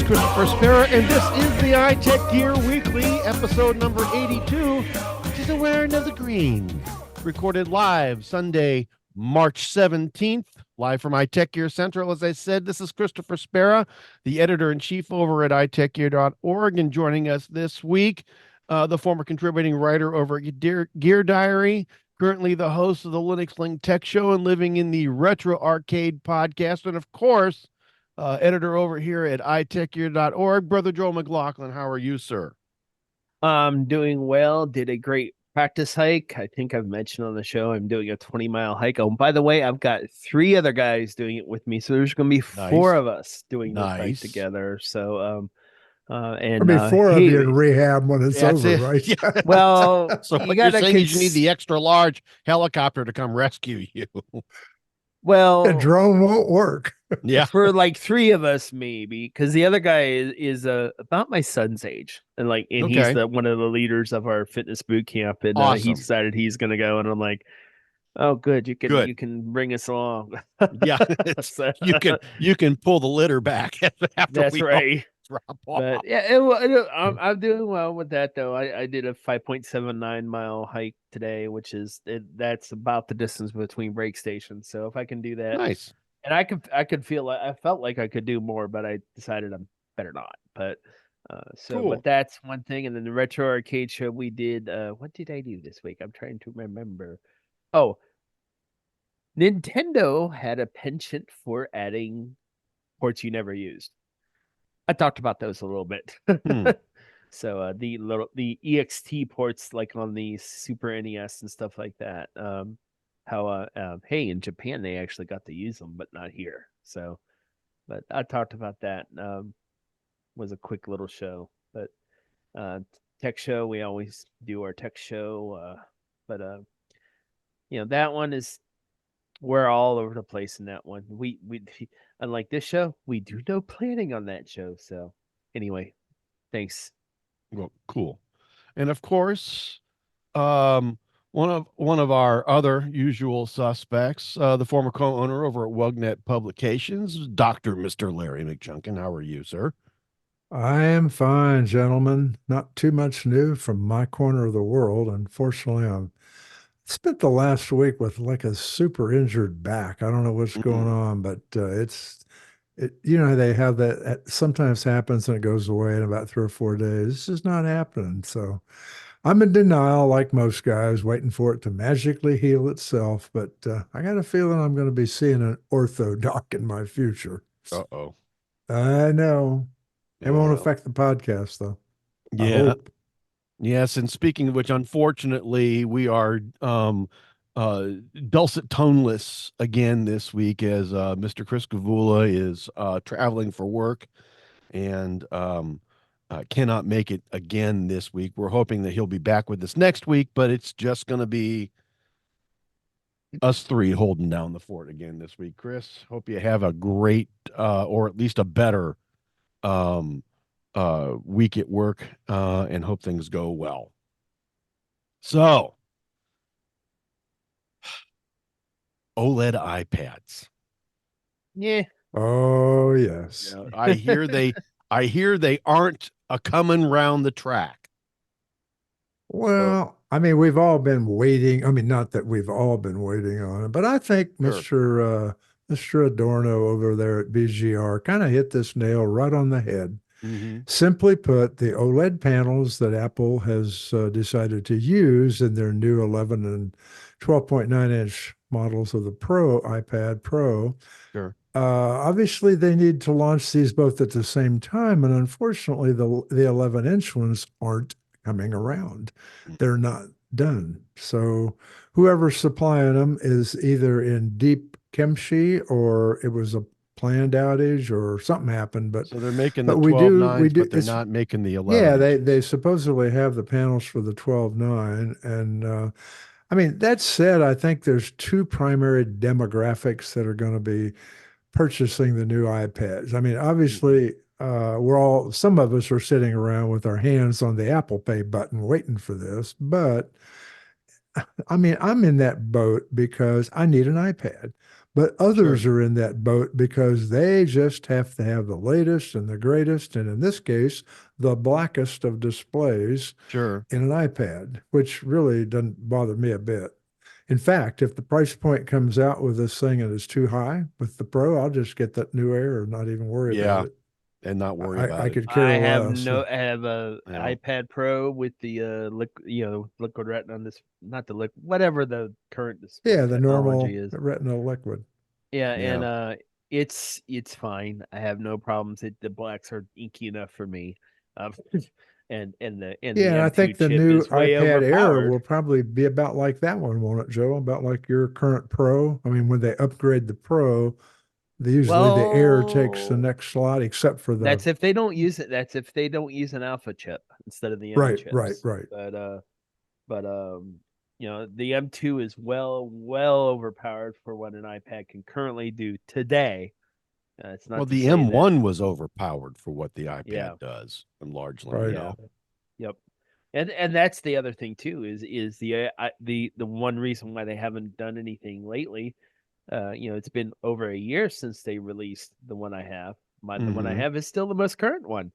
is Christopher Spera, and this is the iTechGear Weekly, episode number 82, which is a Wearin of the Green. Recorded live Sunday, March 17th, live from iTechGear Central. As I said, this is Christopher Spera, the editor-in-chief over at iTechGear.org, and joining us this week, the former contributing writer over at Gear Diary, currently the host of the Linux Link Tech Show and living in the Retro Arcade podcast, and of course, editor over here at iTechGear.org, Brother Joel McLaughlin. How are you, sir? I'm doing well. Did a great practice hike. I think I've mentioned on the show I'm doing a 20-mile hike. Oh, by the way, I've got 3 other guys doing it with me, so there's going to be 4 of us doing this hike together. So, and I mean, 4 of you in rehab when it's over, it. right? Yeah. Well, so what you're saying is you need the extra large helicopter to come rescue you. Well, the drone won't work. Yeah, for like 3 of us, maybe, because the other guy is about my son's age, and he's one of the leaders of our fitness boot camp, and awesome. He decided he's going to go, and I'm like, oh, good, you can bring us along. Yeah, so, you can pull the litter back after that's right. Drop off. But yeah, I'm doing well with that though. I did a 5.79 mile hike today, which that's about the distance between break stations. So if I can do that, nice. And I felt like I could do more, but I decided I'm better not. But cool. But that's one thing. And then the Retro Arcade Show we did. What did I do this week? I'm trying to remember. Oh, Nintendo had a penchant for adding ports you never used. I talked about those a little bit. So the EXT ports, like on the Super NES and stuff like that. Hey, in Japan they actually got to use them, but not here. So, but I talked about that. Was a quick little show, but tech show, we always do our tech show. But that one is, we're all over the place in that one. We unlike this show, we do no planning on that show. So anyway, thanks. Well, cool. And of course, one of our other usual suspects, the former co-owner over at WUGNET Publications, Dr. Mr. Larry McJunkin. How are you, sir? I am fine, gentlemen. Not too much new from my corner of the world. Unfortunately, I've spent the last week with like a super injured back. I don't know what's going on, but they have that sometimes happens and it goes away in about 3 or 4 days. This is not happening. So I'm in denial, like most guys, waiting for it to magically heal itself. But I got a feeling I'm going to be seeing an ortho doc in my future. Uh-oh. I know. It won't affect the podcast, though. Yeah. Yes, and speaking of which, unfortunately, we are dulcet toneless again this week as Mr. Chris Gavula is traveling for work and cannot make it again this week. We're hoping that he'll be back with us next week, but it's just going to be us 3 holding down the fort again this week. Chris, hope you have a great or at least a better week at work, and hope things go well. So, OLED iPads. Yeah. Oh yes. Yeah, I hear they aren't a coming round the track. Well, I mean, we've all been waiting. I mean, not that we've all been waiting on it, but I think Mr. Adorno over there at BGR kind of hit this nail right on the head. Simply put, the OLED panels that Apple has decided to use in their new 11 and 12.9-inch models of the iPad Pro, obviously they need to launch these both at the same time, and unfortunately the 11-inch ones aren't coming around. They're not done. So whoever's supplying them is either in deep kimchi or it was a planned outage or something happened, but so they're making the 12.9s, but they're not making the 11. Yeah, they supposedly have the panels for the 12.9, and I mean, that said, I think there's 2 primary demographics that are going to be purchasing the new iPads. I mean, obviously, some of us are sitting around with our hands on the Apple Pay button waiting for this, but I mean, I'm in that boat because I need an iPad, but others are in that boat because they just have to have the latest and the greatest, and in this case, the blackest of displays Sure. in an iPad, which really doesn't bother me a bit. In fact, if the price point comes out with this thing and it's too high with the Pro, I'll just get that new Air and not even worry Yeah. about it. And not worry about I it. could care I have less. I have a Yeah. iPad Pro with the liquid retina on this, not the liquid, whatever the current display Yeah, the normal technology is. Retina liquid. Yeah, Yeah. and it's fine. I have no problems. The blacks are inky enough for me. Um, and the Yeah, and I M2 think the chip new is way iPad Air overpowered. will probably be about like that one, won't it, Joe? About like your current Pro. I mean, when they upgrade the Pro, usually the Air takes the Well, next slot, except for the that's if they don't use it. That's if they don't use an alpha chip instead of the M right, chips. right. But the M2 is well overpowered for what an iPad can currently do today. It's not Well, to the say that, M1 was overpowered for what the iPad yeah, does, and largely, Right. yeah, yep. And that's the other thing too is the one reason why they haven't done anything lately. It's been over a year since they released the one I have. The one I Mhm. have is still the most current one.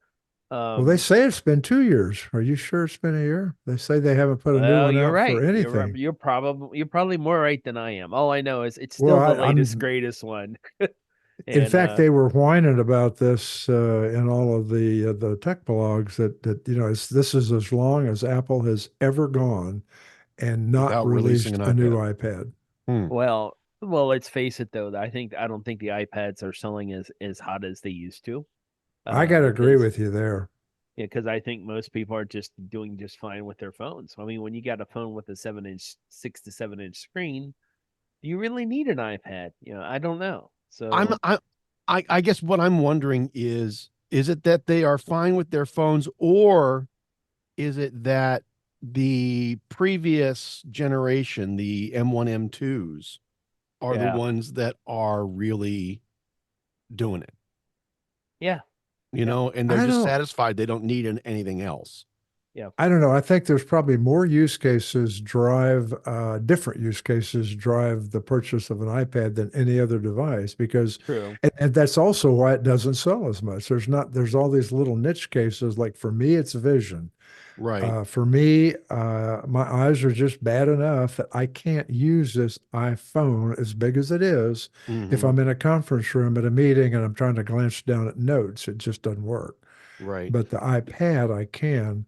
Well, they say it's been 2 years. Are you sure it's been a year? They say they haven't put a new Well, one you're out for right. anything. You're probably more right than I am. All I know is it's Well, still the latest, I'm greatest one. in And fact, they were whining about this in all of the tech blogs that this is as long as Apple has ever gone and not Without releasing released an a new iPad. iPad. well, let's face it though. I don't think the iPads are selling as hot as they used to. I got to agree Because with you there. Yeah, because I think most people are just doing just fine with their phones. I mean, when you got a phone with a 6 to 7 inch screen, do you really need an iPad? I don't know. I'm So I guess what I'm wondering is it that they are fine with their phones, or is it that the previous generation, the M1, M2s, are the yeah, ones that are really doing it, yeah, and they're I just don't satisfied they don't need anything else. yeah. I don't know. I think there's probably more use cases drive different use cases drive the purchase of an iPad than any other device because True. and that's also why it doesn't sell as much. There's all these little niche cases. Like for me, it's vision. Right. For me, my eyes are just bad enough that I can't use this iPhone as big as it is if Hmm. I'm in a conference room at a meeting and I'm trying to glance down at notes. It just doesn't work. Right. But the iPad, I can.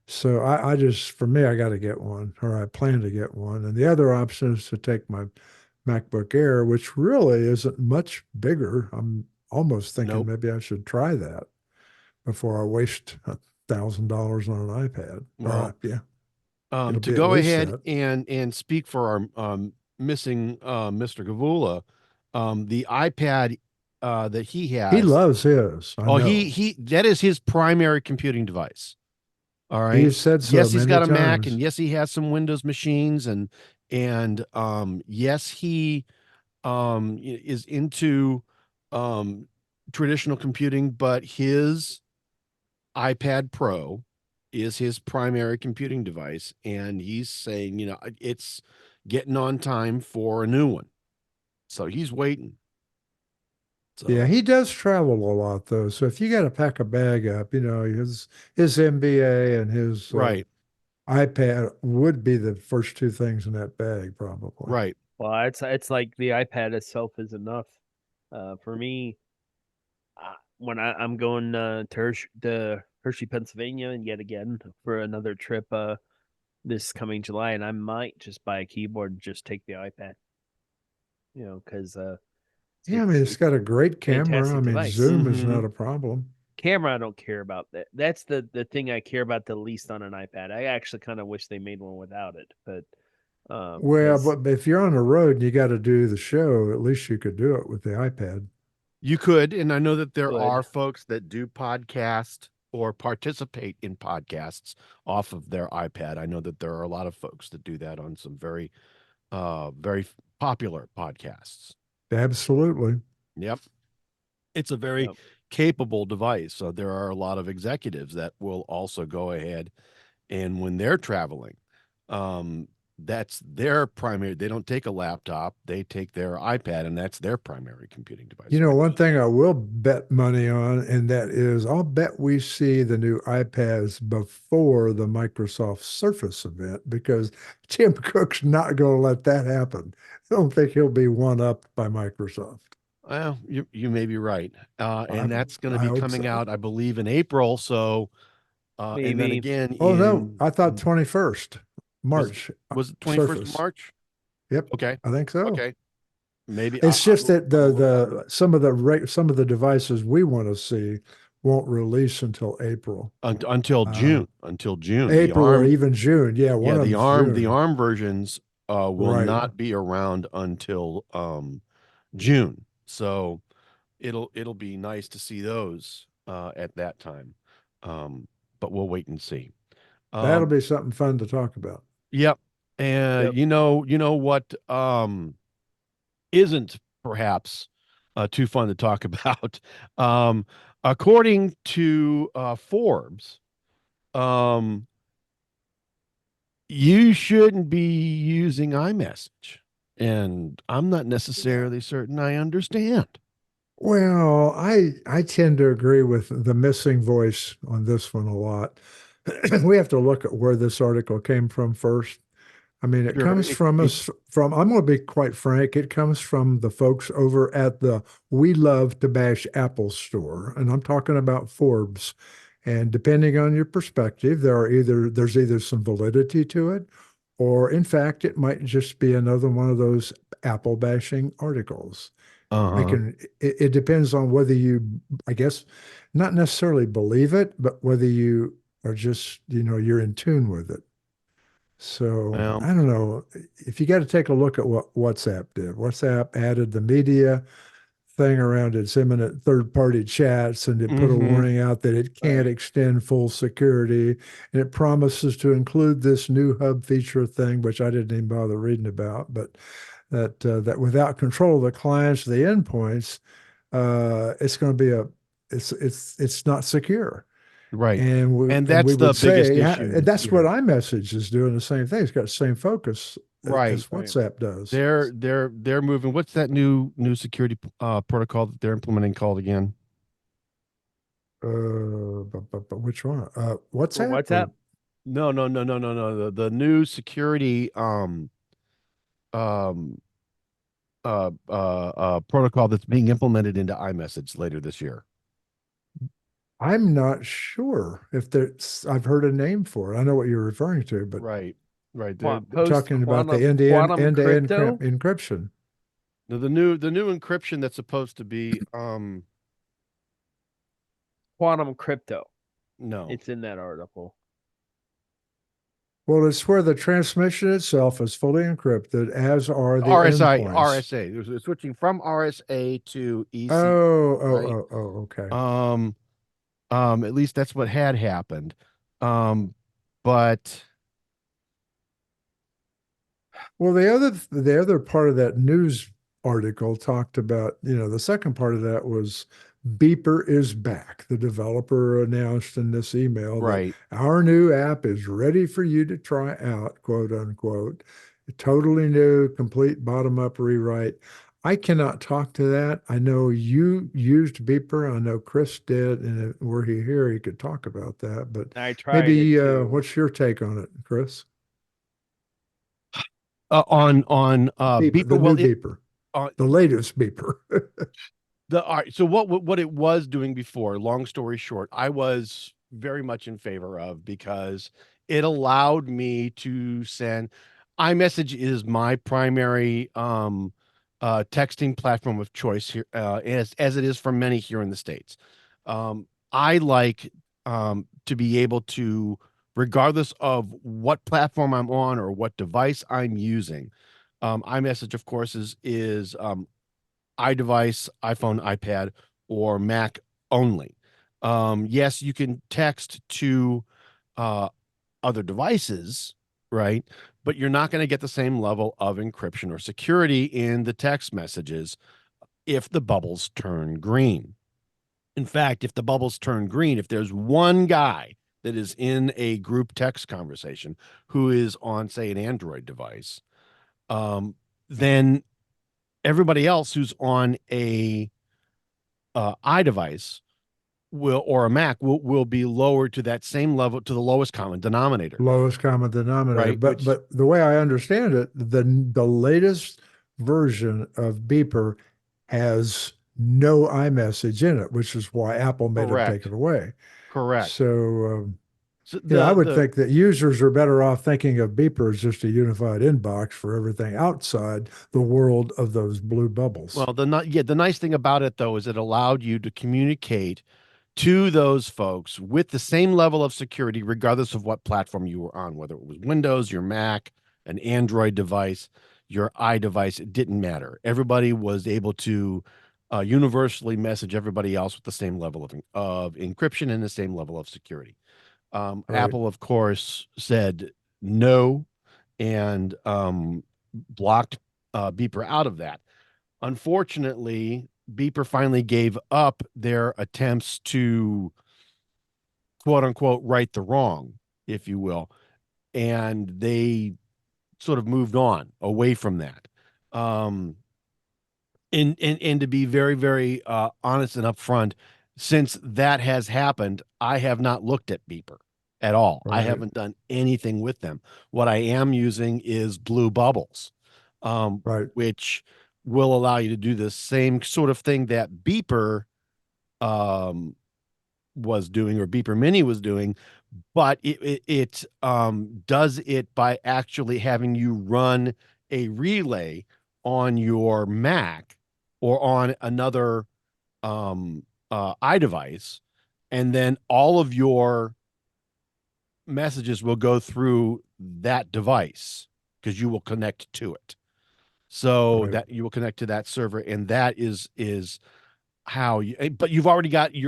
So I just, for me, I got to get one, or I plan to get one. And the other option is to take my MacBook Air, which really isn't much bigger. I'm almost thinking Nope. maybe I should try that before I waste $1,000 on an iPad. Well, Yeah, it'll to be at go least ahead that. and speak for our missing Mr. Gavula, the iPad that he He has. loves his. I Oh, know. he that is his primary computing device. All He right. has said so Yes, he's many got a Mac, and times. yes, he has some Windows machines, and yes, he is into traditional computing, but his iPad Pro is his primary computing device, and he's saying, it's getting on time for a new one. So he's waiting. Yeah, So he does travel a lot though. So if you got to pack a bag up, his MBA and his right, iPad would be the first two things in that bag, probably. right. Well, it's like the iPad itself is enough. For me, when I'm going to Hershey, Pennsylvania, and yet again for another trip this coming July, and I might just buy a keyboard and just take the iPad. Because Yeah, I mean, it's got a great camera. I fantastic mean, device. Zoom is Hmm. not a problem. Camera, I don't care about that. That's the thing I care about the least on an iPad. I actually kind of wish they made one without it, but Well, because but if you're on the road and you got to do the show, at least you could do it with the iPad. You could, and I know that there good. are folks that do podcast or participate in podcasts off of their iPad. I know that there are a lot of folks that do that on some very popular podcasts. Absolutely. Yep. It's a very Yep. capable device. So there are a lot of executives that will also go ahead and when they're traveling, um, that's their primary. They don't take a laptop, they take their iPad, and that's their primary computing device. You know, one thing I will bet money on, and that is I'll bet we see the new iPads before the Microsoft Surface event because Tim Cook's not going to let that happen. I don't think he'll be one up by Microsoft. Well, you may be right. And that's going to I be hope coming so. out, I believe, in April. So, and then Maybe. again Oh, no, I thought in 21st March. was it 21st of Surface. March? Yep. Okay. I think so. Okay. Maybe It's just that the some of the devices we want to see won't release until April. until June. Until June. April or even June. Yeah, one of the them's ARM June. versions will Right. not be around until June. So it'll be nice to see those at that time. But we'll wait and see. That'll be something fun to talk about. Yep. And Yep. you know what isn't perhaps too fun to talk about. According to Forbes, you shouldn't be using iMessage. And I'm not necessarily certain I understand. Well, I tend to agree with the missing voice on this one a lot. We have to look at where this article came from first. I mean, it Sure. comes from us from, I'm going to be quite frank, it comes from the folks over at the We Love to Bash Apple store. And I'm talking about Forbes. And depending on your perspective, there's either some validity to it, or in fact, it might just be another one of those Apple bashing articles. It depends on whether you, I guess, not necessarily believe it, but whether you are just, you're in tune with it. So Well, I don't know if you got to take a look at what WhatsApp did. WhatsApp added the media thing around its imminent third-party chats, and it put a warning out that it can't extend full security, and it promises to include this new hub feature thing, which I didn't even bother reading about, but that without control of the clients, the endpoints, it's going to be it's not secure. right. And that's we the would biggest say, issue and that's here. what iMessage is doing, the same thing. It's got the same focus as WhatsApp does. They're moving. What's that new security protocol that they're implementing called again? But which one? WhatsApp? WhatsApp? No. The new security protocol that's being implemented into iMessage later this year. I'm not sure if there's, I've heard a name for it. I know what you're referring to, but Right. they're talking about the end-to-end encryption. No, the new encryption that's supposed to be Quantum crypto. no. It's in that article. Well, it's where the transmission itself is fully encrypted, as are the endpoints. RSA. They're switching from RSA to EC. Okay. At least that's what had happened. But well, the other part of that news article talked about, the second part of that was Beeper is back. The developer announced in this email that our new app is ready for you to try out, quote unquote. A totally new, complete bottom-up rewrite. I cannot talk to that. I know you used Beeper. I know Chris did, and were he here, he could talk about that. But I tried maybe what's your take on it, Chris? On Beeper, the new Beeper, the latest Beeper. All right, so what it was doing before, long story short, I was very much in favor of, because it allowed me to send iMessage is my primary texting platform of choice here, as it is for many here in the States. I like to be able to, regardless of what platform I'm on or what device I'm using, iMessage, of course, is iDevice, iPhone, iPad, or Mac only. Yes, you can text to other devices, right? But you're not going to get the same level of encryption or security in the text messages if the bubbles turn green. In fact, if the bubbles turn green, if there's one guy that is in a group text conversation who is on, say, an Android device, then everybody else who's on a iDevice will, or a Mac will be lowered to that same level, to the lowest common denominator, Lowest common denominator. right? Which, But the way I understand it, the latest version of Beeper has no iMessage in it, which is why Apple made them take correct, it away. correct. So, So I would the think that users are better off thinking of Beeper as just a unified inbox for everything outside the world of those blue bubbles. well, the nice thing about it though is it allowed you to communicate to those folks with the same level of security, regardless of what platform you were on, whether it was Windows, your Mac, an Android device, your iDevice, it didn't matter. Everybody was able to universally message everybody else with the same level of encryption and the same level of security. Right. Apple, of course, said no and blocked Beeper out of that. Unfortunately, Beeper finally gave up their attempts to quote unquote right the wrong, if you will, and they sort of moved on away from that. And to be very, very honest and upfront, since that has happened, I have not looked at Beeper at all. I Right. haven't done anything with them. What I am using is Blue Bubbles, Right. which will allow you to do the same sort of thing that Beeper was doing, or Beeper Mini was doing, but it does it by actually having you run a relay on your Mac or on another iDevice, and then all of your messages will go through that device because you will connect to it. So Right. that you will connect to that server, and that is how you, but you're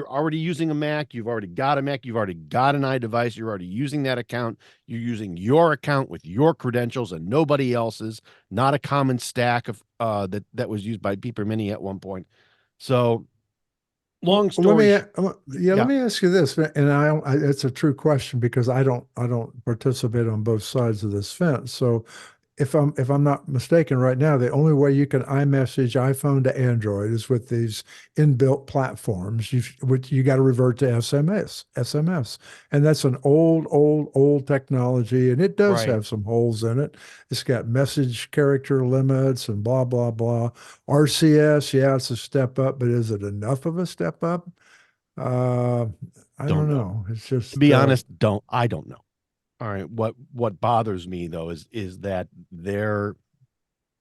already using a Mac, you've already got a Mac, you've already got an iDevice, you're already using that account, you're using your account with your credentials and nobody else's, not a common stack of that was used by Beeper Mini at one point. So long Let story me, sh- let me ask you this, and it's a true question because I don't participate on both sides of this fence. So if I'm not mistaken right now, the only way you can iMessage iPhone to Android is with these inbuilt platforms. You got to revert to SMS, and that's an old technology, and it does right. have some holes in it. It's got message character limits and blah blah blah. RCS, yeah, it's a step up, but is it enough of a step up? Uh, I Don't don't know. know. It's To just be honest, I don't know. All right. What bothers me though is that there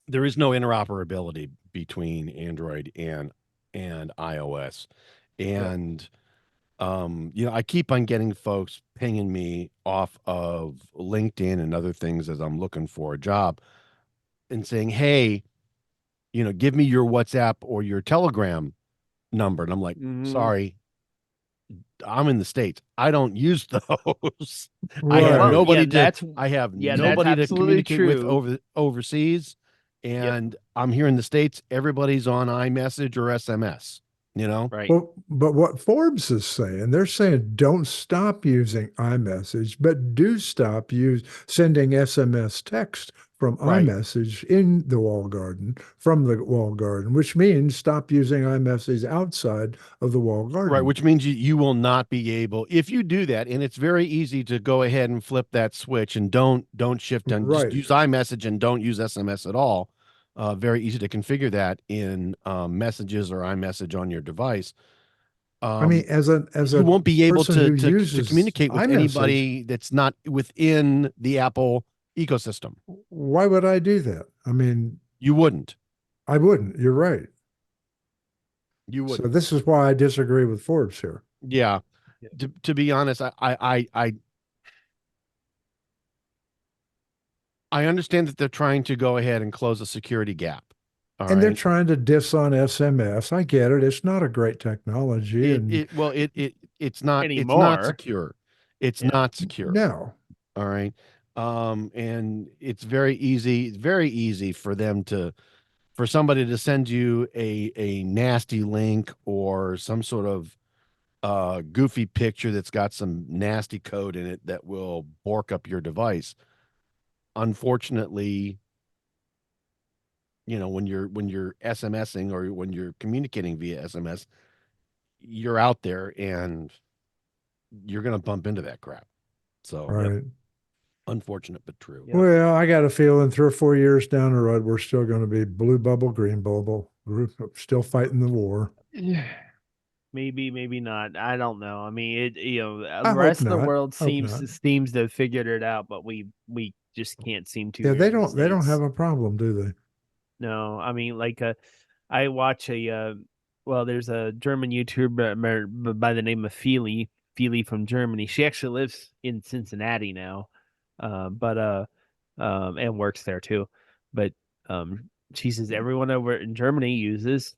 is no interoperability between Android and iOS. yeah. And I keep on getting folks pinging me off of LinkedIn and other things as I'm looking for a job and saying, "Hey, give me your WhatsApp or your Telegram number." And I'm like, Mhm. "Sorry, I'm in the States. I don't use those. I have Right. Well, nobody to absolutely communicate with true. overseas, Yep. and I'm here in the States. Everybody's on iMessage or SMS, Right. Well, but what Forbes is saying, they're saying don't stop using iMessage, but do stop sending SMS text from right, iMessage in the wall garden, from the wall garden, which means stop using iMessage outside of the wall right, garden. which means you will not be able, if you do that, and it's very easy to go ahead and flip that switch and don't shift and just Right. use iMessage and don't use SMS at all. Very easy to configure that in Messages or iMessage on your device. I mean, um, as you a won't be able person who to uses communicate with iMessage, anybody that's not within the Apple ecosystem. why would I do that? I mean, You wouldn't. I wouldn't. You're right. You So wouldn't. this is why I disagree with Forbes here. Yeah. Yep. To be honest, I understand that they're trying to go ahead and close a security gap. All And they're right. trying to diss on SMS. I get it. It's not a great technology. And It's not Anymore. secure. It's Yeah. not secure. no, All right. And it's very easy for them for somebody to send you a nasty link or some sort of goofy picture that's got some nasty code in it that will bork up your device. Unfortunately, when you're SMSing or when you're communicating via SMS, you're out there and you're going to bump into that crap. So, Right. Unfortunate but true. Yep. Well, I got a feeling 3 or 4 years down the road, we're still going to be blue bubble, green bubble, still fighting the war. Maybe, maybe not. I don't know. I mean, I the hope rest of the not. world Hope seems to have figured it out, but we just can't seem to. Yeah, here they in the don't have States. a problem, do they? No, I mean, like I watch there's a German YouTuber by the name of Feely from Germany. She actually lives in Cincinnati now, and works there too. But she says everyone over in Germany uses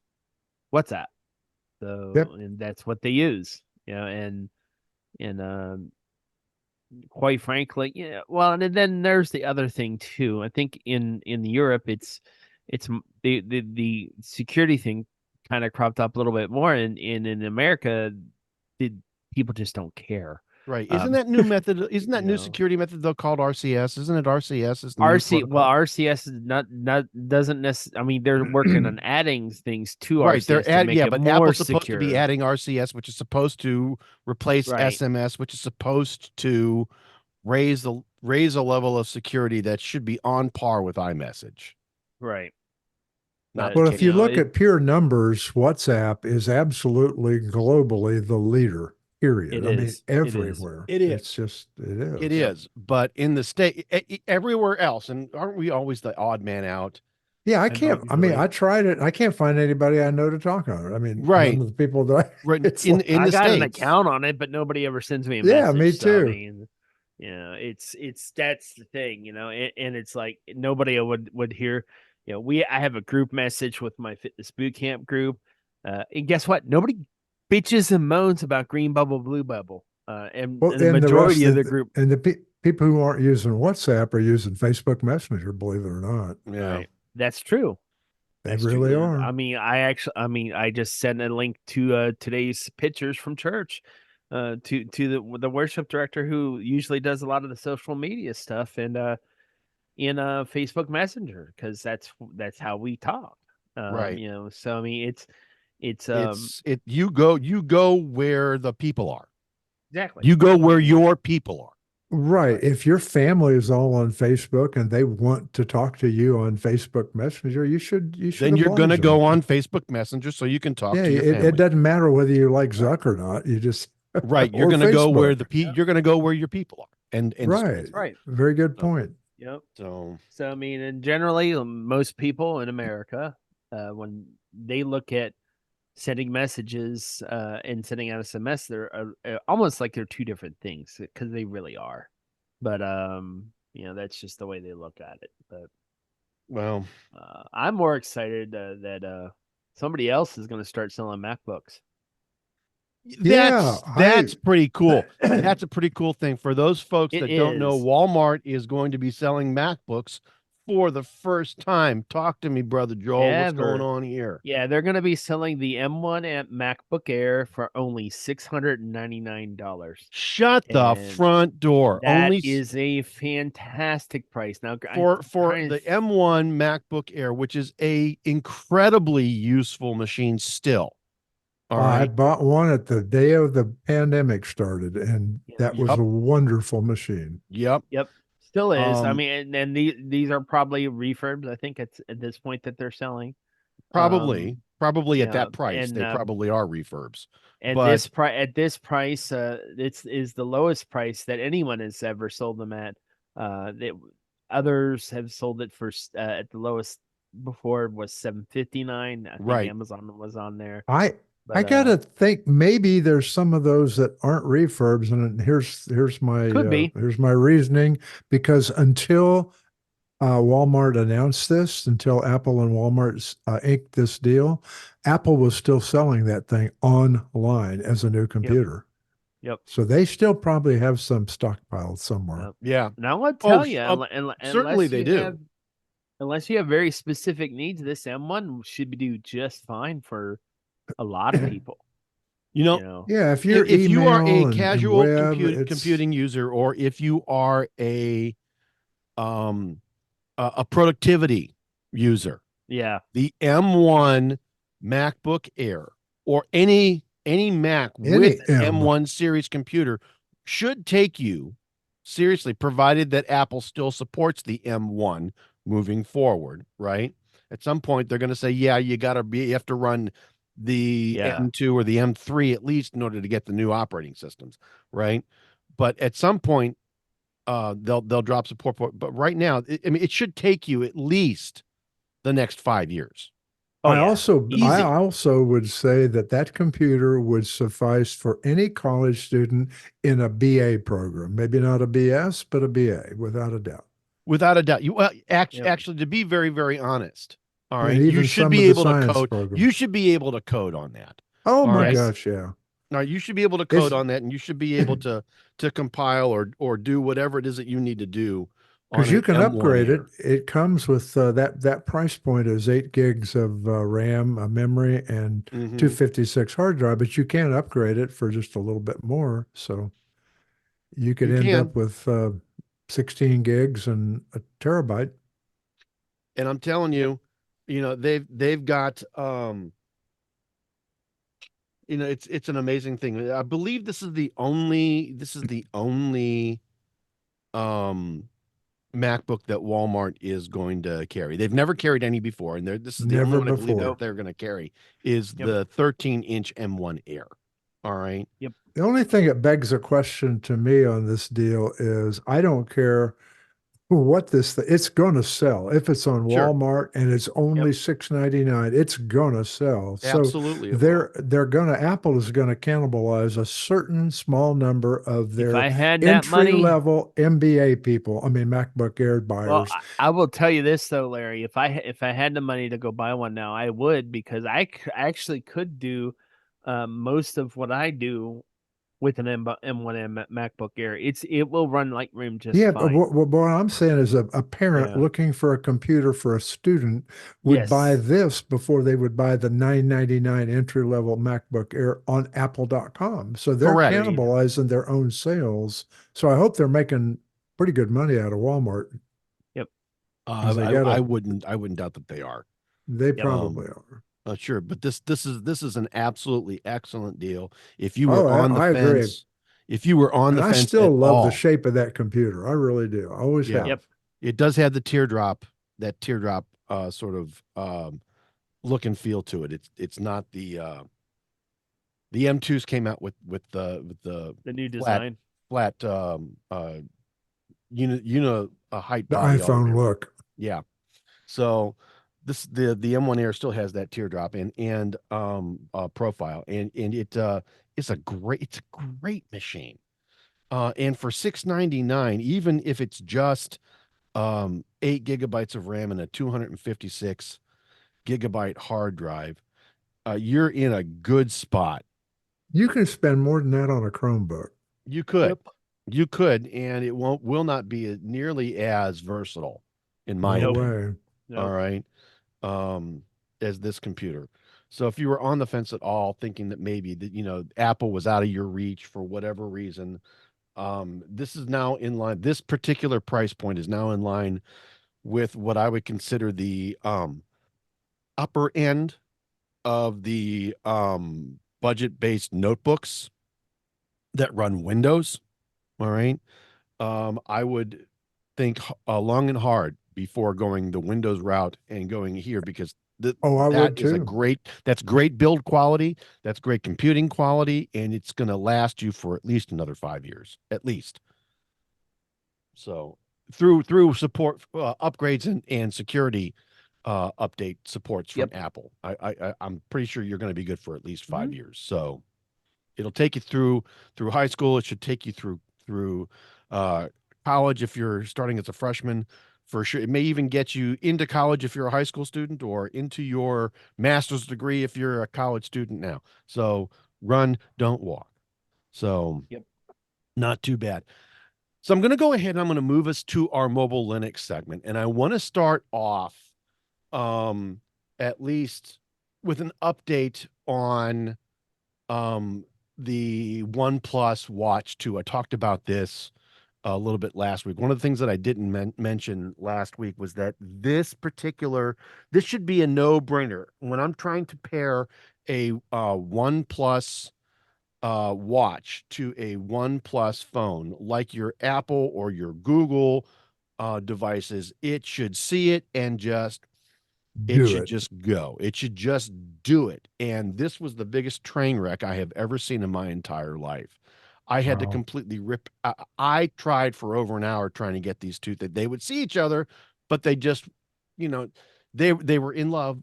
WhatsApp. So, Yep. and that's what they use, and quite frankly, well, and then there's the other thing too. I think in Europe, the security thing kind of cropped up a little bit more, and in America, people just don't care. Right. Isn't that new method? Isn't that new security method though called RCS? Isn't it RCS? Is the new protocol? RCS is not doesn't necessarily. I mean, they're working on adding things to Right. RCS They're to make it but more Apple's secure. supposed to be adding RCS, which is supposed to replace SMS, which is supposed to raise a level of security that should be on par with iMessage. Right. Not Well, if you look at pure numbers, WhatsApp is absolutely globally the leader. Period. I mean, everywhere. It is. It's just, it is. It is. But in the state, everywhere else, and aren't we always the odd man out? Yeah, I can't. I mean, I tried it. I can't find anybody I know to talk on it. I mean, right. none of the people that Right. it's in like, the I got States. an account on it, but nobody ever sends me a yeah, message. me So, too. I mean, it's that's the thing, and it's like nobody would hear. I have a group message with my fitness boot camp group, and guess what? Nobody bitches and moans about green bubble, blue bubble, and the majority of the group and the people who aren't using WhatsApp are using Facebook Messenger. Believe it or not, yeah, right. That's true. They really are. I mean, I just sent a link to today's pictures from church, to the worship director who usually does a lot of the social media stuff, and in Facebook Messenger, because that's how we talk. right. So I mean, you go where the people are. Exactly. You go where your people are. Right. If your family is all on Facebook and they want to talk to you on Facebook Messenger, you should. Then you're going to them. go on Facebook Messenger so you can talk to your family. It doesn't matter whether you like Zuck or not. You just right. You're going to go where you're going to go where your people are. And right. That's right. Very good point. Yep. So I mean, and generally, most people in America, when they look at sending messages and sending out SMS, they're almost like they're two different things, because they really are. But that's just the way they look at it. But well, I'm more excited that somebody else is going to start selling MacBooks. That's pretty cool. That's a pretty cool thing for those folks that don't know. Walmart is going to be selling MacBooks for the first time. Talk to me, brother Joel. What's going on here? Yeah, they're going to be selling the M1 at MacBook Air for only $699. Shut the front door. That is a fantastic price. Now for the M1 MacBook Air, which is a incredibly useful machine still. I bought one at the day of the pandemic started, and that was a wonderful machine. Yep. Still is. I mean, and these are probably refurbs. I think it's at this point that they're selling. Probably at that price, they probably are refurbs. And at this price, this is the lowest price that anyone has ever sold them at. Others have sold it for at the lowest before was $759. I think Amazon was on there. I gotta think maybe there's some of those that aren't refurbs, and here's my reasoning, because until Walmart announced this, until Apple and Walmart inked this deal, Apple was still selling that thing online as a new computer. Yep. So they still probably have some stockpiled somewhere. Yeah. Now I want to tell you, certainly they do. Unless you have very specific needs, this M1 should do just fine for a lot of people. You know, You know, Yeah, if you're if you are a email and casual web, it's computing user, or if you are a productivity user, yeah, the M1 MacBook Air or any Mac with any an M. M1 series computer should take you seriously, provided that Apple still supports the M1 moving forward, right? At some point, they're going to say, yeah, you have to run the yeah. M2 or the M3 at least in order to get the new operating systems, right? But at some point, they'll drop support for it. But right now, I mean, it should take you at least the next 5 years. Oh yeah, I easy. also would say that that computer would suffice for any college student in a BA program. Maybe not a BS, but a BA, without a doubt. Without a doubt. Yep. Actually, to be very, very honest, all And right, you even should some of be the able to science code. programs. You should be able to code on that. Oh All my right. Yes. gosh, yeah. All right, you should be able to It's code on that, and you should be able to compile or do whatever it is that you need to do on because you an can M1 upgrade it. Air. It comes with that price point is 8 gigs of RAM, memory, and Mm-hmm. 256 hard drive, but you can upgrade it for just a little bit more. So you could You end can, up with 16 gigs and a terabyte. and I'm telling Yep. you, they've got it's an amazing thing. I believe this is the only um MacBook that Walmart is going to carry. They've never carried any before, and this is the only Never one I believe that before. they're going to carry is Yep. the 13-inch M1 Air. All right. Yep. The only thing that begs a question to me on this deal is I don't care what it's going to sell. If it's on Sure. Walmart and it's Yep. only $6.99, it's going to sell. So Absolutely, it will. Apple is going to cannibalize a certain small number of If I their had that entry money, level MBA people. I mean MacBook Air well, buyers. I will tell you this though, Larry. If I had the money to go buy one now, I would, because actually could do most of what I do with an M1 MacBook Air. It will run Lightroom just Yeah, but fine. what I'm saying is a parent Yeah. looking for a computer for a student would buy Yes. this before they would buy the $999 entry-level MacBook Air on Apple.com. So they're Correct. Agreed. cannibalizing their own sales. So I hope they're making pretty good money out of Walmart. Yep. 'Cause they I gotta, wouldn't doubt that they are. they Yep. probably are. Sure, but this is an absolutely excellent deal. If you Oh, were on the I agree. fence, if you were on And the I fence still at love the all, shape of that computer. I really do. I always yeah, have. Yep. it does have the teardrop, sort of look and feel to it. It's not the M2s came out with the The new flat design. flat height The body all iPhone over. look. Yeah. So the M1 Air still has that teardrop and profile, and it's a great machine. And for $699, even if it's just 8 gigabytes of RAM and a 256 gigabyte hard drive, you're in a good spot. You can spend more than that on a Chromebook. You could. Yep. You could, and it will not be nearly as versatile, in my No Nope. opinion. way. All No. right. As this computer. So if you were on the fence at all, thinking that maybe that Apple was out of your reach for whatever reason, this is now in line. This particular price point is now in line with what I would consider the upper end of the budget-based notebooks that run Windows. All right. I would think long and hard before going the Windows route and going here, because I that would is too. that's great build quality, that's great computing quality, and it's going to last you for at least another 5 years, at least. So through support upgrades and security update supports from Yep. Apple, I'm pretty sure you're going to be good for at least 5 Mhm. years. So it'll take you through high school. It should take you through college if you're starting as a freshman. For sure, it may even get you into college if you're a high school student, or into your master's degree if you're a college student now. So run, don't walk. So Yep. not too bad. So I'm going to go ahead and I'm going to move us to our mobile Linux segment, and I want to start off at least with an update on the OnePlus Watch 2. I talked about this a little bit last week. One of the things that I didn't mention last week was that this should be a no-brainer. When I'm trying to pair a OnePlus watch to a OnePlus phone, like your Apple or your Google devices, it should see it and it Do should it. just go. It should just do it. And this was the biggest train wreck I have ever seen in my entire life. I had to Wow. completely rip. I tried for over an hour trying to get these two that they would see each other, but they just, you know, they were in love.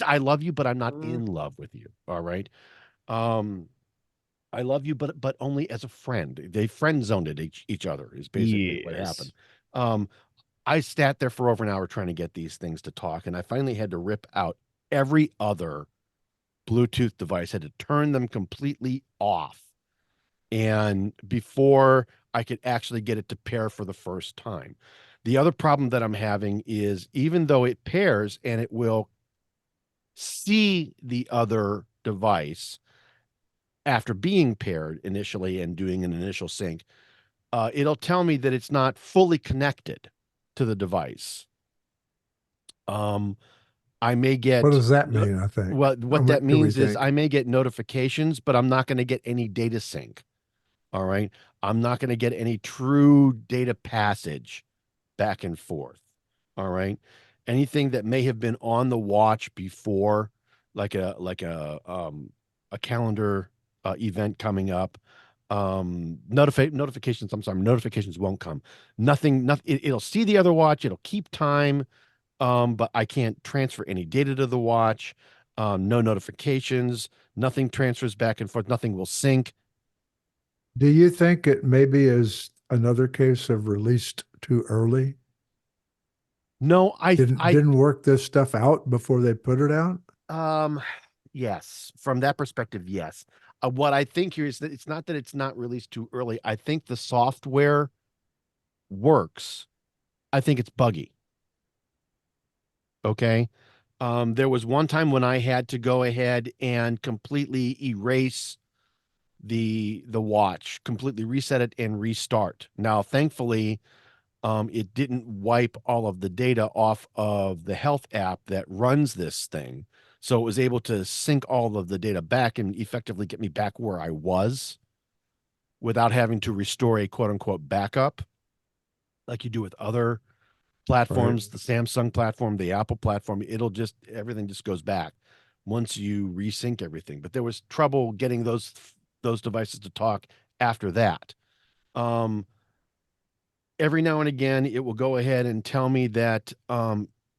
I love you, but I'm not in love with you. All right. I love you, but only as a friend. They friend zoned each other is basically what happened. Yes. I sat there for over an hour trying to get these things to talk, and I finally had to rip out every other Bluetooth device, had to turn them completely off. And before I could actually get it to pair for the first time. The other problem that I'm having is even though it pairs and it will see the other device after being paired initially and doing an initial sync, it'll tell me that it's not fully connected to the device. I may get What does that mean? I think. what that Do we means is think? I may get notifications, but I'm not going to get any data sync. All right. I'm not going to get any true data passage back and forth. All right. Anything that may have been on the watch before, like a calendar event coming up, notifications. I'm sorry, notifications won't come. Nothing. It'll see the other watch. It'll keep time, but I can't transfer any data to the watch. No notifications. Nothing transfers back and forth. Nothing will sync. Do you think it maybe is another case of released too early? No, Didn't work this stuff out before they put it out? um, yes, from that perspective, yes. What I think here is that it's not that it's not released too early. I think the software works. I think it's buggy. Okay. There was one time when I had to go ahead and completely erase the watch, completely reset it and restart. Now, thankfully, it didn't wipe all of the data off of the health app that runs this thing. So it was able to sync all of the data back and effectively get me back where I was without having to restore a quote unquote backup like you do with other Right. platforms, the Samsung platform, the Apple platform. Everything just goes back once you resync everything. But there was trouble getting those devices to talk after that. Every now and again, it will go ahead and tell me that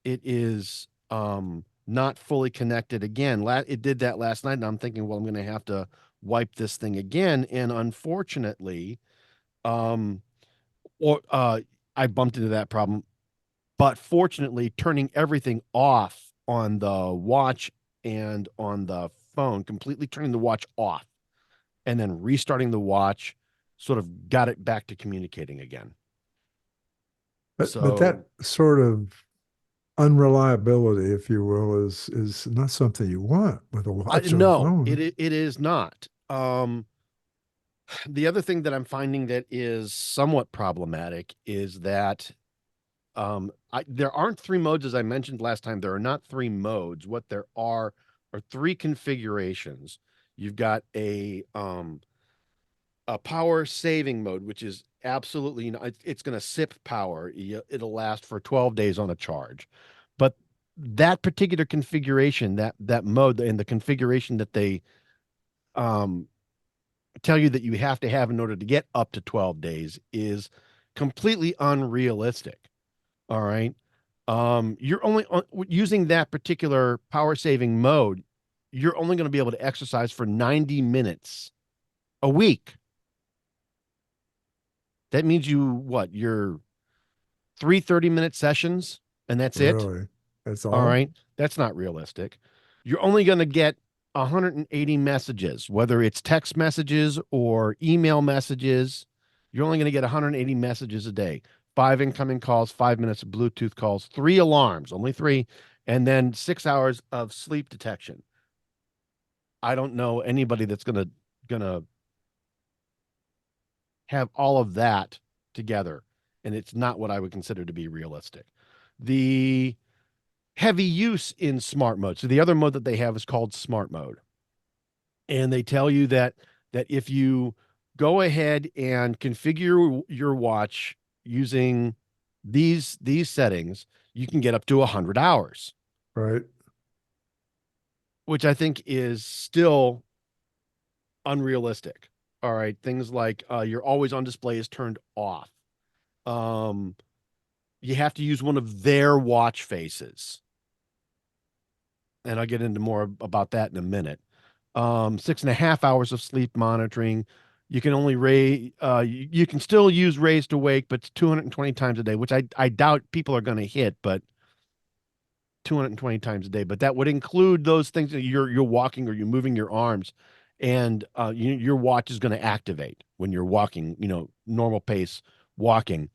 it is not fully connected again. It did that last night, and I'm thinking, well, I'm going to have to wipe this thing again. And unfortunately, um, or I bumped into that problem. But fortunately, turning everything off on the watch and on the phone, completely turning the watch off, and then restarting the watch, sort of got it back to communicating again. But that So sort of unreliability, if you will, is not something you want with a watch or a no, phone. it is not. The other thing that I'm finding that is somewhat problematic is that there aren't three modes as I mentioned last time. There are not three modes. What there are three configurations. You've got a power saving mode, which is absolutely, it's going to sip power. It'll last for 12 days on a charge. But that particular configuration, that mode and the configuration that they um, tell you that you have to have in order to get up to 12 days is completely unrealistic. All right. You're only using that particular power saving mode. You're only going to be able to exercise for 90 minutes a week. That means you're 3 30-minute sessions and that's it. Really. That's All all? right. That's not realistic. You're only going to get 180 messages, whether it's text messages or email messages. You're only going to get 180 messages a day. 5 incoming calls, 5 minutes of Bluetooth calls, 3 alarms, only 3, and then 6 hours of sleep detection. I don't know anybody that's gonna have all of that together, and it's not what I would consider to be realistic. The heavy use in smart mode. So the other mode that they have is called smart mode, and they tell you that if you go ahead and configure your watch using these settings, you can get up to 100 hours, Right. which I think is still unrealistic. All right, things like your always on display is turned off. Um, you have to use one of their watch faces, and I'll get into more about that in a minute. 6.5 hours of sleep monitoring. You can only you can still use raise to wake, but it's 220 times a day, which I doubt people are going to hit, but 220 times a day. But that would include those things that you're walking or you're moving your arms, and your watch is going to activate when you're walking, normal pace walking.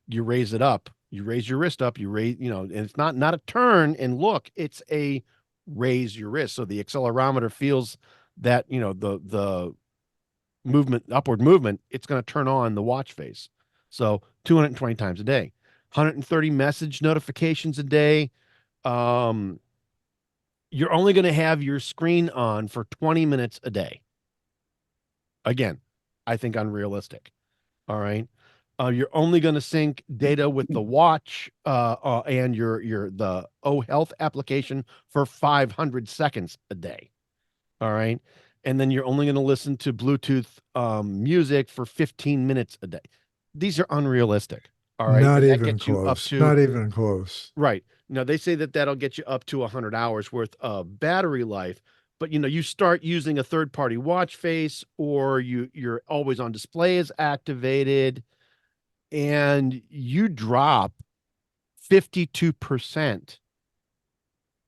You raise it up, you raise your wrist up, you raise, and it's not a turn and look, it's a raise your wrist. So the accelerometer feels that, the movement, upward movement, it's going to turn on the watch face. So 220 times a day, 130 message notifications a day. You're only going to have your screen on for 20 minutes a day. Again, I think unrealistic. All right. You're only going to sync data with the watch and the Health application for 500 seconds a day. All right. And then you're only going to listen to Bluetooth music for 15 minutes a day. These are unrealistic. All right. Not And that even gets you up close. to, Not even close. right. Now, they say that that'll get you up to 100 hours worth of battery life. But, you start using a third-party watch face, or you're always on display is activated, and you drop 52%.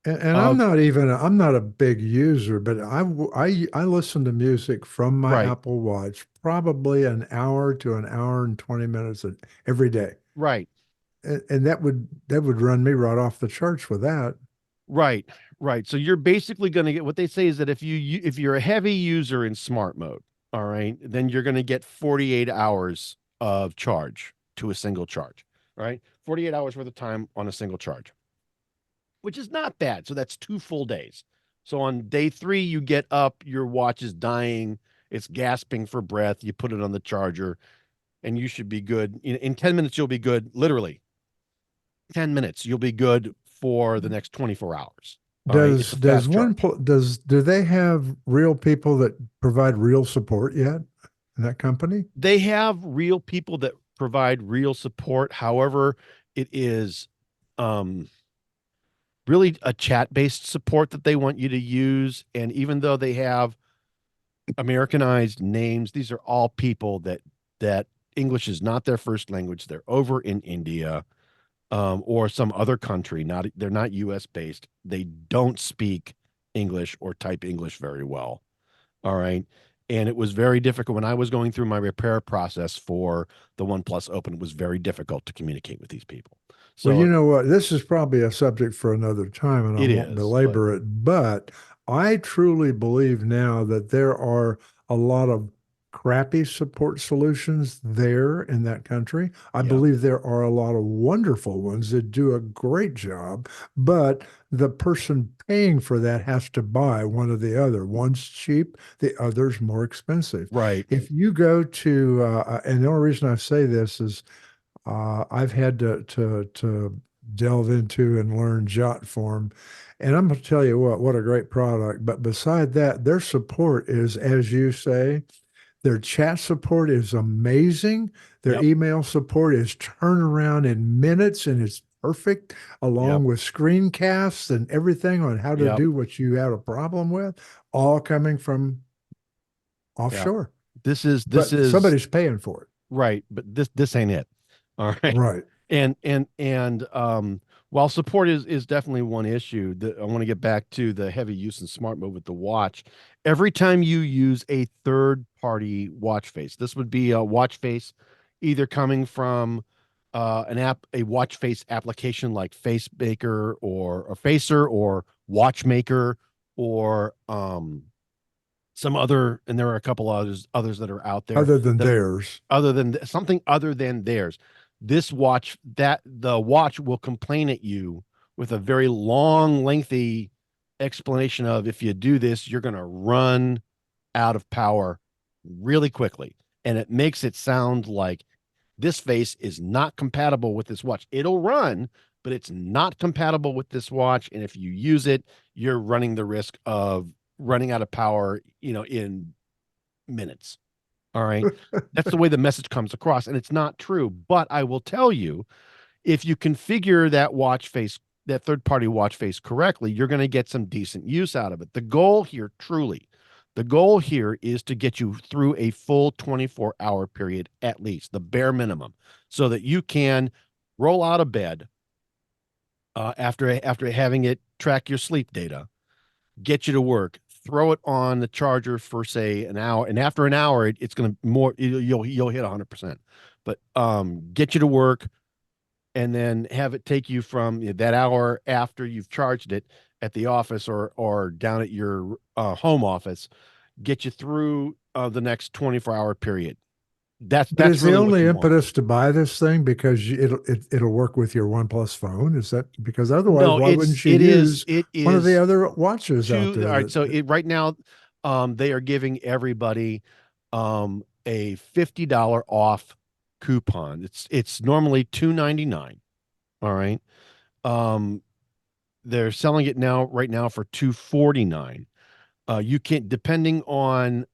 And I'm not a big user, but I listen to music from my Right. Apple Watch probably an hour to an hour and 20 minutes every day. Right. And that would run me right off the charts with that. Right. Right. So you're basically going to get, what they say is that if you're a heavy user in smart mode, all right, then you're going to get 48 hours of charge to a single charge, right? 48 hours worth of time on a single charge, which is not bad. So that's 2 full days. So on day 3, you get up, your watch is dying, it's gasping for breath. You put it on the charger, and you should be good. In 10 minutes, you'll be good. Literally, 10 minutes, you'll be good for the next 24 hours. All right. It's a fast charge. Do they have real people that provide real support yet in that company? They have real people that provide real support. However, it is really a chat-based support that they want you to use. And even though they have Americanized names, these are all people that English is not their first language. They're over in India or some other country. They're not US based. They don't speak English or type English very well. All right. And it was very difficult when I was going through my repair process for the OnePlus Open. It was very difficult to communicate with these people. So Well, you know what? This is probably a subject for another time, and I won't belabor it. But I truly believe now that there are a lot of crappy support solutions there in that country. I believe there are a lot of wonderful ones that do a great job, but the person paying for that has to buy one or the other. One's cheap, the other's more expensive. right. If you go to, and the only reason I say this is I've had to delve into and learn jot form. And I'm going to tell you what a great product. But beside that, their support is, as you say, their chat support is amazing. Their email support is turnaround in minutes, and it's perfect, along with screencasts and everything on how to do what you have a problem with, all coming from offshore. This is somebody's paying for it. Right, but this ain't it. All right. Right. And while support is definitely one issue, I want to get back to the heavy use in smart mode with the watch. Every time you use a third-party watch face, this would be a watch face either coming from a watch face application like FaceMaker or a Facer or Watchmaker or some other, and there are a couple others that are out there Other than that are theirs. something other than theirs. This watch, that the watch will complain at you with a very long, lengthy explanation of, if you do this, you're going to run out of power really quickly. And it makes it sound like this face is not compatible with this watch. It'll run, but it's not compatible with this watch. And if you use it, you're running the risk of running out of power, in minutes. All right. That's the way the message comes across. And it's not true. But I will tell you, if you configure that watch face, that third-party watch face correctly, you're going to get some decent use out of it. The goal here is to get you through a full 24-hour period, at least the bare minimum, so that you can roll out of bed after having it track your sleep data, get you to work, throw it on the charger for say an hour, and after an hour, it's going to you'll hit 100%. But get you to work, and then have it take you from that hour after you've charged it at the office or down at your home office, get you through the next 24-hour period. That's is really the what only you impetus to buy this thing because it'll work with your OnePlus phone? Is that because otherwise, No, why wouldn't you use one of the other watches out there? All right, so right now, they are giving everybody a $50 off coupon. It's normally $299. All right. They're selling it right now for $249. You can, depending on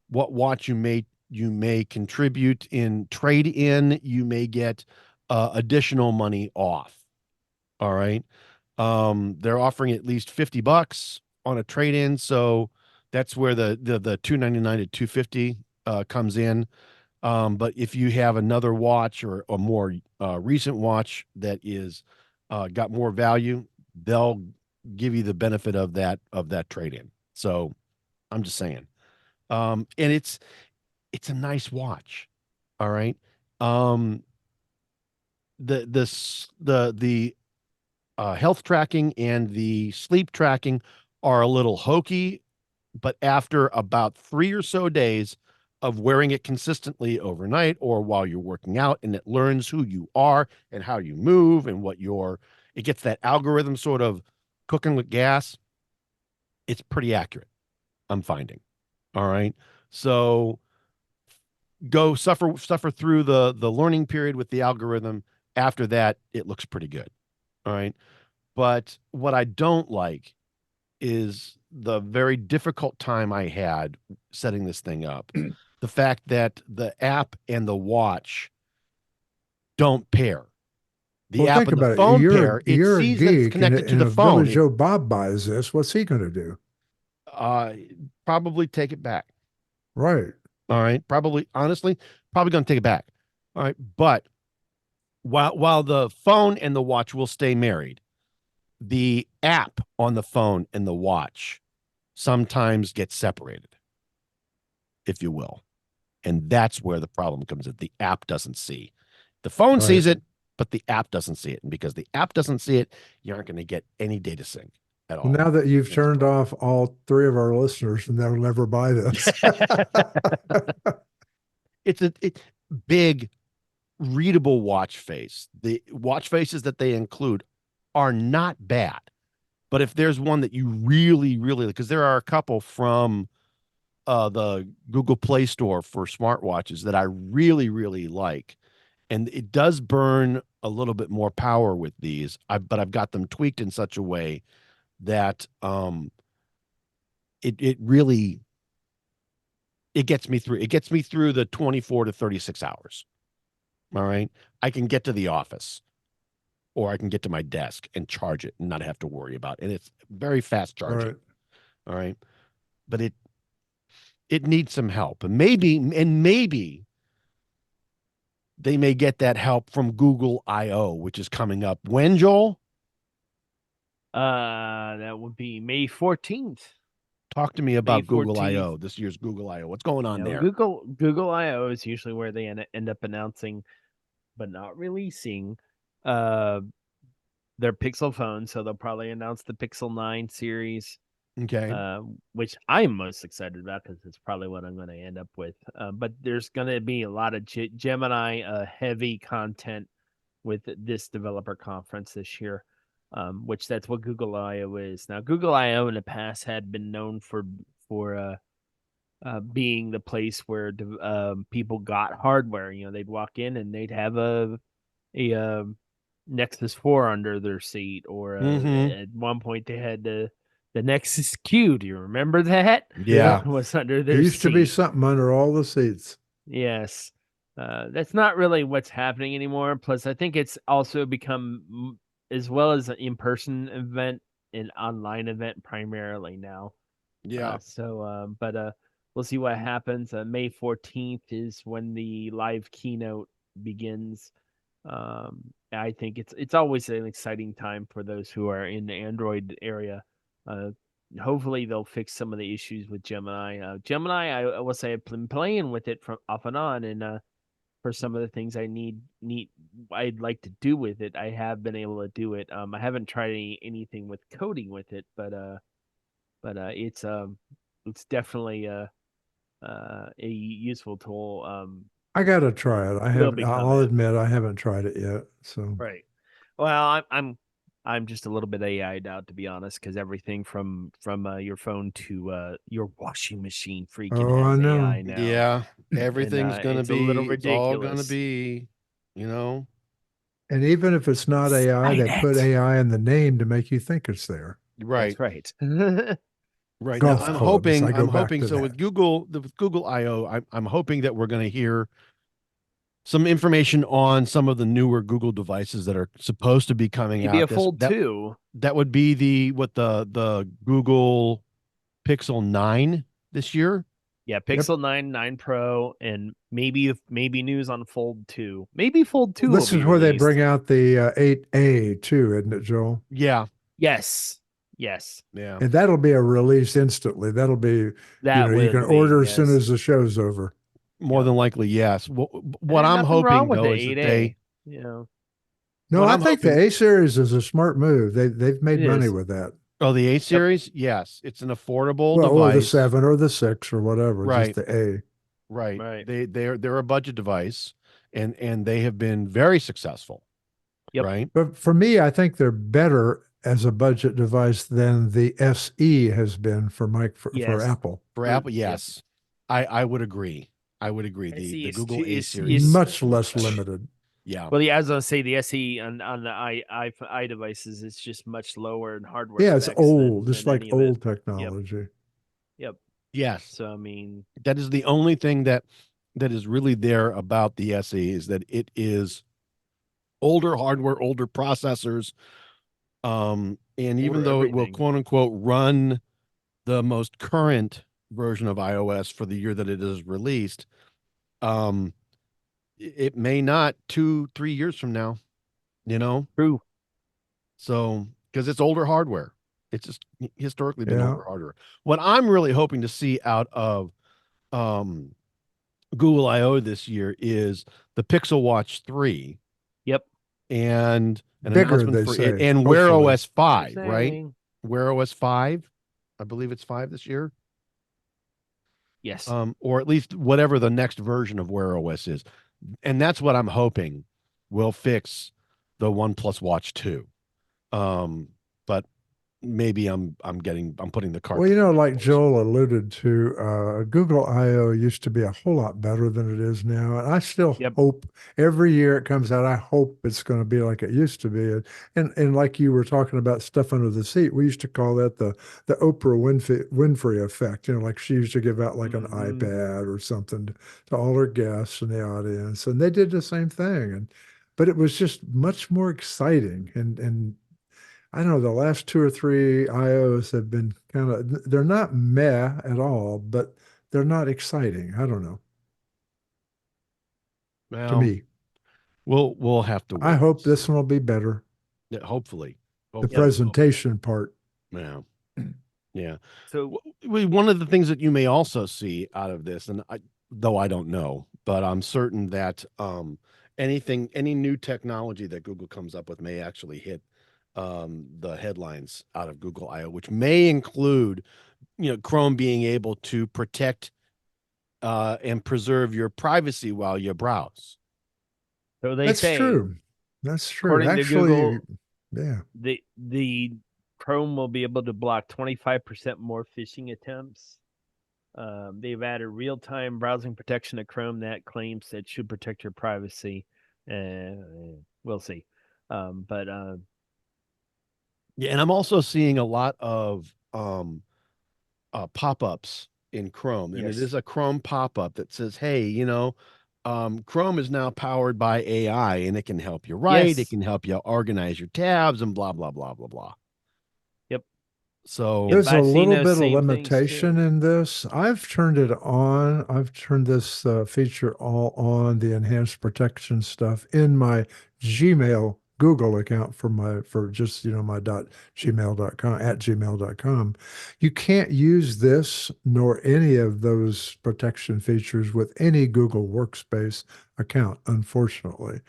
what watch you may contribute in trade in, you may get additional money off. All right. They're offering at least $50 on a trade in, so that's where the $299 to $250 comes in. But if you have another watch or a more recent watch that is got more value, they'll give you the benefit of that trade-in. So I'm just saying. And it's a nice watch. All right. The health tracking and the sleep tracking are a little hokey, but after about 3 or so days of wearing it consistently overnight or while you're working out, and it learns who you are and how you move and it gets that algorithm sort of cooking with gas. It's pretty accurate, I'm finding. All right. So go suffer through the learning period with the algorithm. After that, it looks pretty good. All right. But what I don't like is the very difficult time I had setting this thing up. The fact that the app and the watch don't pair. The app think and the about it. phone pair. It You're a sees that it's geek, and, connected to and the if Billy phone. Joe Bob buys this, what's he going to do? Probably take it back. Right. All right. Honestly, probably going to take it back. All right. But while the phone and the watch will stay married, the app on the phone and the watch sometimes gets separated, if you will. And that's where the problem comes in. The app doesn't see. The phone sees it, but the app doesn't see it. And because the app doesn't see it, you aren't going to get any data sync at all. Well, now that you've turned off all 3 of our listeners, and they'll never buy this. It's a big, readable watch face. The watch faces that they include are not bad. But if there's one that you really, really, because there are a couple from the Google Play Store for smartwatches that I really, really like. And it does burn a little bit more power with these, but I've got them tweaked in such a way that it really gets me through. It gets me through the 24 to 36 hours. All right. I can get to the office, or I can get to my desk and charge it and not have to worry about it. And it's very fast charging. Right. All right. But it needs some help. And maybe they may get that help from Google I/O, which is coming up. When, Joel? That would be May 14th. Talk to me about Google I/O, this year's Google I/O. What's going on there? Google I/O is usually where they end up announcing, but not releasing, their Pixel phone. So they'll probably announce the Pixel 9 series Okay. Which I'm most excited about because it's probably what I'm going to end up with. But there's going to be a lot of Gemini heavy content with this developer conference this year, which that's what Google I/O is. Now, Google I/O in the past had been known for being the place where people got hardware. They'd walk in and they'd have a Nexus 4 under their seat, or at one point they had the Nexus Q. Do you remember that? Yeah. Was under There their used to be seat. something under all the seats. Yes. That's not really what's happening anymore. Plus, I think it's also become, as well as an in-person event, an online event primarily now. Yeah. But we'll see what happens. May 14th is when the live keynote begins. I think it's always an exciting time for those who are in the Android area. Hopefully they'll fix some of the issues with Gemini. Gemini, I will say I've been playing with it from off and on, and for some of the things I'd like to do with it, I have been able to do it. I haven't tried anything with coding with it, but it's definitely a useful tool. I got to try it. I'll it. admit I haven't tried it yet. So Right. Well, I'm just a little bit AI'd out, to be honest, because everything from your phone to your washing machine freaking I has know. AI now. Yeah. Everything's going to it's a little be, it's all going to ridiculous. be, And even if it's not AI, they put AI in the name to make you think it's there. right. That's right. Right. Now, Golf clubs. I go back to so that. with Google I/O, I'm hoping that we're going to hear some information on some of the newer Google devices that are supposed to be coming Maybe out. a Fold 2. That would be the Google Pixel 9 this year. Yeah, Pixel 9 Pro, and maybe news on Fold 2. Maybe Fold 2 This will is be where they released. bring out the 8A too, isn't it, Joel? Yeah. Yes. Yeah. And that'll be a release instantly. That'll be, you can order as soon as the show's over. More than likely, yes. What I'm nothing hoping wrong with though the is that 8A, No, what I I'm think the hoping, A series is a smart move. They've made It money is. with that. oh, the A series, yes, it's an affordable Well, or the device. 7 or the 6 or whatever, Right. just the A. Right. They're a budget device, and they have been very successful. Yep. Right. But for me, I think they're better as a budget device than the SE has been for Apple. For Apple, yes. I would agree. The Google A series is much less limited. Yeah. Well, as I say, the SE on the i devices is just much lower in hardware. Yeah, it's old, than just like old technology. Yep. Yes. So I mean, that is the only thing that is really there about the SE is that it is older hardware, older processors. And even though it will quote unquote run the most current version of iOS for the year that it is released, it may not 2-3 years from now, True. So, because it's older hardware, it's just historically been older hardware. What I'm really hoping to see out of Google I/O this year is the Pixel Watch 3. Yep. And an bigger, announcement for it, and Wear OS 5, right? Wear OS 5, I believe it's 5 this year. Yes. Or at least whatever the next version of Wear OS is, and that's what I'm hoping will fix the OnePlus Watch 2. But maybe I'm putting the cart. Well, like Joel alluded to, Google I/O used to be a whole lot better than it is now. And I still hope every year it comes out, I hope it's going to be like it used to be. And like you were talking about stuff under the seat, we used to call that the Oprah Winfrey effect. Like she used to give out like an iPad or something to all her guests in the audience. And they did the same thing. But it was just much more exciting. And I don't know, the last 2 or 3 IOs have been they're not meh at all, but they're not exciting. I don't know. Well, to me. We'll have to wait. I hope this one will be better. Yeah, hopefully. The presentation part. Yeah. Yeah. So one of the things that you may also see out of this, and though I don't know, but I'm certain that any new technology that Google comes up with may actually hit the headlines out of Google I/O, which may include, Chrome being able to protect and preserve your privacy while you browse. So they That's say, true. That's true. according to Actually, Google, yeah. the Chrome will be able to block 25% more phishing attempts. They've added real-time browsing protection to Chrome that claims that should protect your privacy. We'll see. But Yeah, and I'm also seeing a lot of pop-ups in Chrome, and it is a Chrome pop-up that says, "Hey, Chrome is now powered by AI, and it can help you write, it can help you organize your tabs, and blah blah blah blah blah." Yep. So There's a I've seen little those bit of same things, limitation too. in this. I've turned it on. I've turned this feature all on, the enhanced protection stuff, in my Gmail Google account for just, my .gmail.com at gmail.com. You can't use this nor any of those protection features with any Google Workspace account, unfortunately.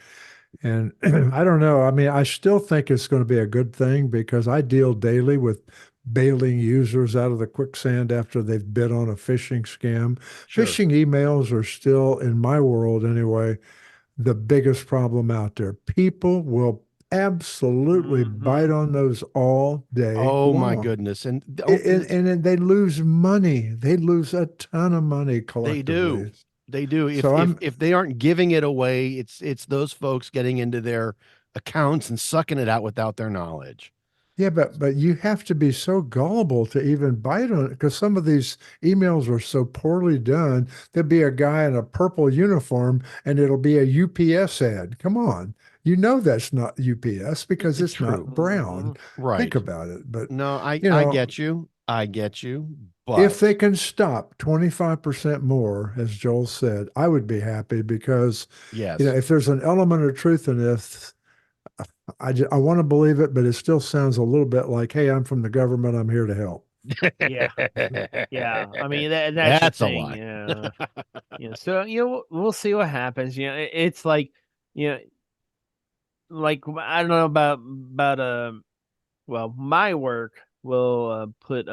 And I don't know. I mean, I still think it's going to be a good thing because I deal daily with bailing users out of the quicksand after they've bid on a phishing scam. Sure. Phishing emails are still, in my world anyway, the biggest problem out there. People will absolutely bite on those all day Oh my long. goodness. And And they lose money. They lose a ton of money they do. collectively. They do. So If they aren't giving it away, it's those folks getting into their accounts and sucking it out without their knowledge. Yeah, but you have to be so gullible to even bite on it because some of these emails are so poorly done. There'll be a guy in a purple uniform and it'll be a UPS ad. Come on. You know that's not UPS because it's True. not brown. Right. Think about it. But No, I get you. I get you. But if they can stop 25% more, as Joel said, I would be happy because, yes, if there's an element of truth in this, I want to believe it, but it still sounds a little bit like, hey, I'm from the government. I'm here to help. Yeah. Yeah. I mean, that's the a thing. lie. Yeah. Yeah. So, we'll see what happens. It's like, like, I don't know about, well, my work will put,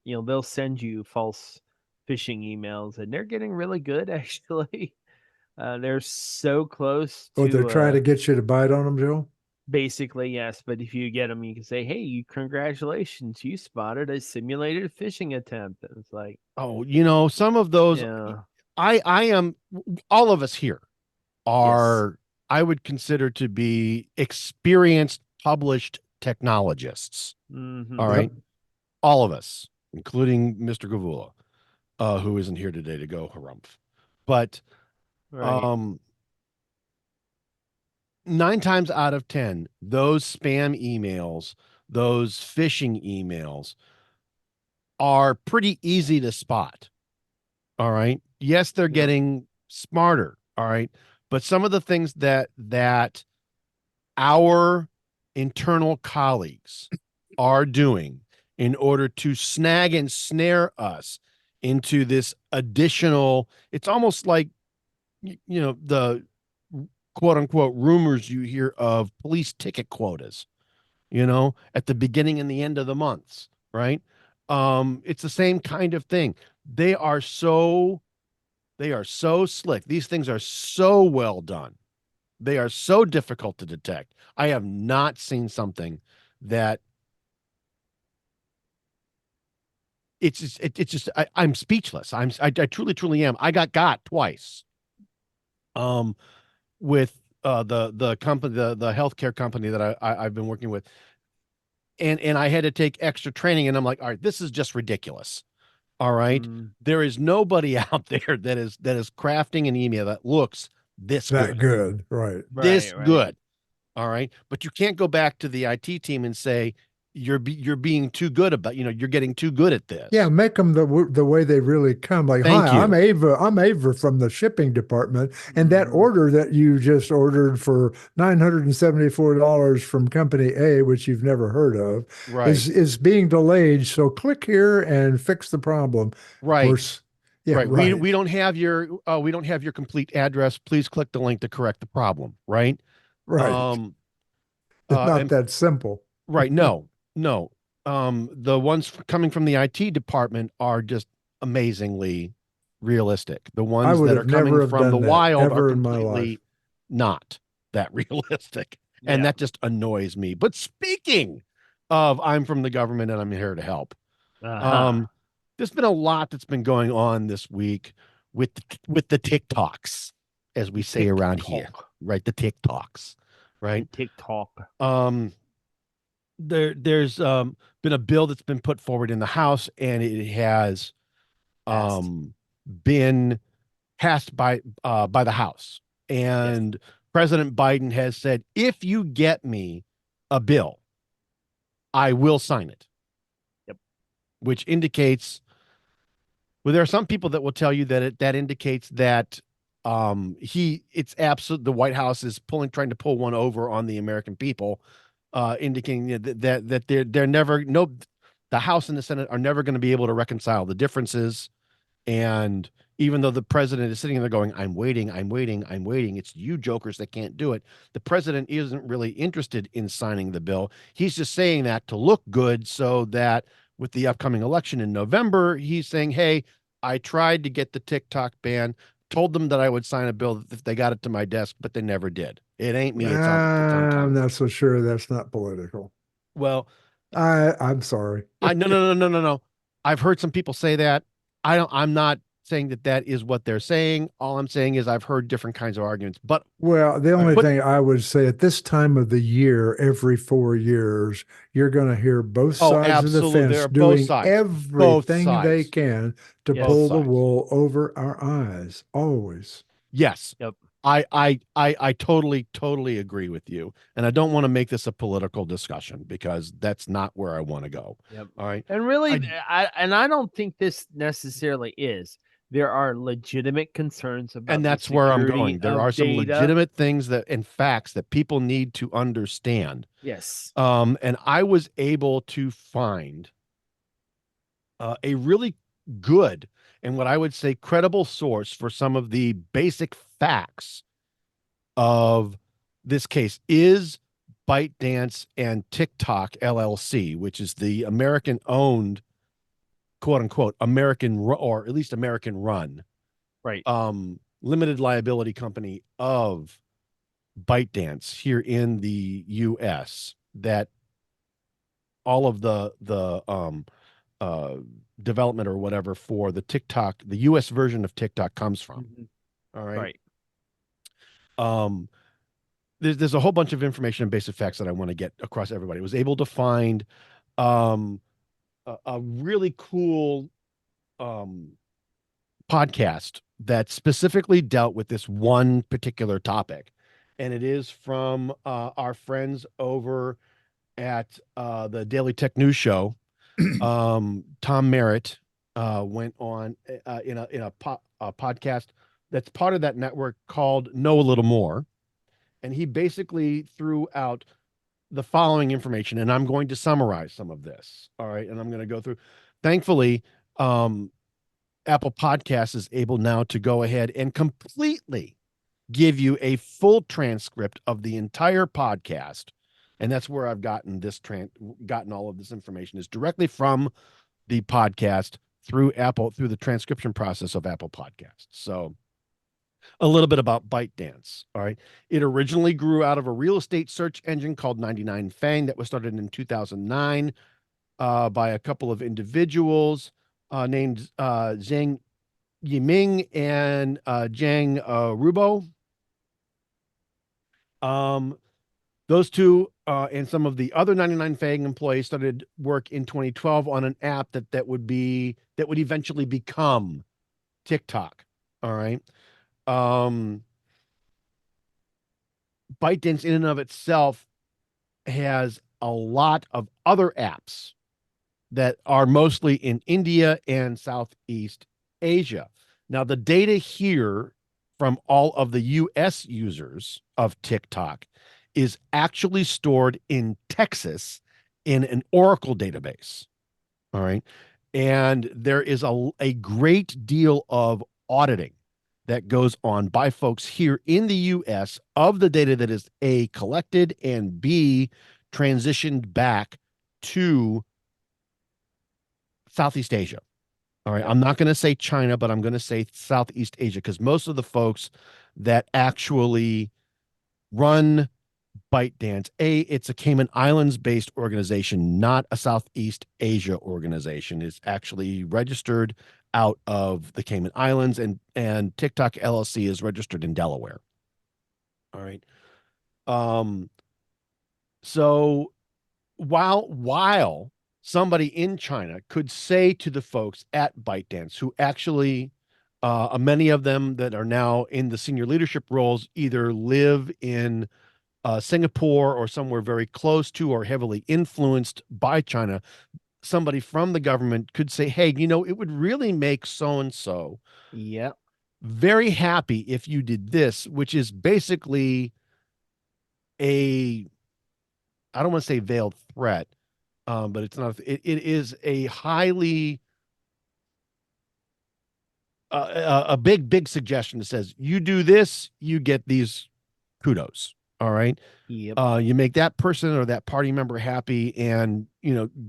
they'll send you false phishing emails and they're getting really good, actually. They're so close Oh, they're trying to, to get you to bite on them, Joe? basically, yes. But if you get them, you can say, "Hey, congratulations, you spotted a simulated phishing attempt." And it's like, Oh, some of those, yeah, I am, all of us here yes. are, I would consider to be experienced, published technologists. Mhm. All right. All of us, including Mr. Gavula, who isn't here today to go harumph. But Right. 9 times out of 10, those spam emails, those phishing emails are pretty easy to spot. All right. Yes, they're Yeah. getting smarter. All right. But some of the things that our internal colleagues are doing in order to snag and snare us into this additional, it's almost like, the quote unquote rumors you hear of police ticket quotas, at the beginning and the end of the months, right? It's the same kind of thing. They are so slick. These things are so well done. They are so difficult to detect. I have not seen something that I'm speechless. I truly am. I got twice. With the company, the healthcare company that I've been working with, and I had to take extra training, and I'm like, all right, this is just ridiculous. All right, there is nobody out there that is crafting an email that looks this That good, right? This Right. good. All right, but you can't go back to the IT team and say you're being too good about, you're getting too good at this. Yeah, make them the way they really come. Like, Thank hi, you. I'm Ava from the shipping department, and that order that you just ordered for $974 from company A, which you've never heard of, Right. is being delayed. So click here and fix the problem. Right. Yeah, right. We don't have your complete address. Please click the link to correct the problem. Right. Right. It's not And that simple. Right. No, no. The ones coming from the IT department are just amazingly realistic. The I ones would that are have never coming have from the done that wild are ever in my life. completely not that realistic. And Yeah. that just annoys me. But speaking of I'm from the government and I'm here to help. Uh-huh. There's been a lot that's been going on this week with the TikToks, as we say around here, TikTok. right? The TikToks, right? TikTok. Um, there's been a bill that's been put forward in the House, and it has Passed. been passed by the House. And President Biden has said, if you get me a bill, I will sign it. Yep. Which indicates, well, there are some people that will tell you that that indicates that it's absolute, the White House is trying to pull one over on the American people, indicating that they're never, no, the House and the Senate are never going to be able to reconcile the differences. And even though the president is sitting there going, I'm waiting, I'm waiting, I'm waiting, it's you jokers that can't do it. The president isn't really interested in signing the bill. He's just saying that to look good, so that with the upcoming election in November, he's saying, hey, I tried to get the TikTok ban, told them that I would sign a bill if they got it to my desk, but they never did. It ain't me. It's on I'm Congress. not so sure that's not political. Well, I'm sorry. no. I've heard some people say that. I'm not saying that that is what they're saying. All I'm saying is I've heard different kinds of arguments. But Well, the only but thing I would say at this time of the year, every 4 years, you're going to hear both oh, sides of the absolutely, fence there are both doing sides. Both everything they sides. can to Yes. pull Both the sides. wool over our eyes. Always. Yes. Yep. I totally agree with you. And I don't want to make this a political discussion, because that's not where I want to go. Yep. All right. And really, I don't think this necessarily is. There are legitimate concerns about And the that's where I'm security going. There of are some data. legitimate things that and facts that people need to understand. Yes. And I was able to find a really good and what I would say credible source for some of the basic facts of this case. Is ByteDance and TikTok LLC, which is the American owned, quote unquote, American, or at least American run, Right. limited liability company of ByteDance here in the US, that all of the development or whatever for the TikTok, the US version of TikTok, comes from. Mm-hmm. All right. Right. There's a whole bunch of information and basic facts that I want to get across everybody. I was able to find a really cool podcast that specifically dealt with this one particular topic. And it is from our friends over at the Daily Tech News Show. Tom Merritt went on in a podcast that's part of that network called Know a Little More. And he basically threw out the following information, and I'm going to summarize some of this. All right. And I'm going to go through. Thankfully, Apple Podcasts is able now to go ahead and completely give you a full transcript of the entire podcast. And that's where I've gotten gotten all of this information, is directly from the podcast through the transcription process of Apple Podcasts. So a little bit about ByteDance. All right. It originally grew out of a real estate search engine called 99 Fang that was started in 2009 by a couple of individuals named Zhang Yiming and Zhang Rubo. Those two and some of the other 99 Fang employees started work in 2012 on an app that would eventually become TikTok. All right. ByteDance in and of itself has a lot of other apps that are mostly in India and Southeast Asia. Now, the data here from all of the US users of TikTok is actually stored in Texas in an Oracle database. All right. And there is a great deal of auditing that goes on by folks here in the US of the data that is A, collected, and B, transitioned back to Southeast Asia. All right. I'm not going to say China, but I'm going to say Southeast Asia, because most of the folks that actually run ByteDance, it's a Cayman Islands based organization, not a Southeast Asia organization. It's actually registered out of the Cayman Islands, and TikTok LLC is registered in Delaware. All right. So while somebody in China could say to the folks at ByteDance, who actually, many of them that are now in the senior leadership roles, either live in Singapore or somewhere very close to or heavily influenced by China, somebody from the government could say, hey, it would really make so-and-so very happy if you did this, which is basically I don't want to say veiled threat, but it's not. It is a highly a big suggestion that says, you do this, you get these kudos. All right. Yep. You make that person or that party member happy, and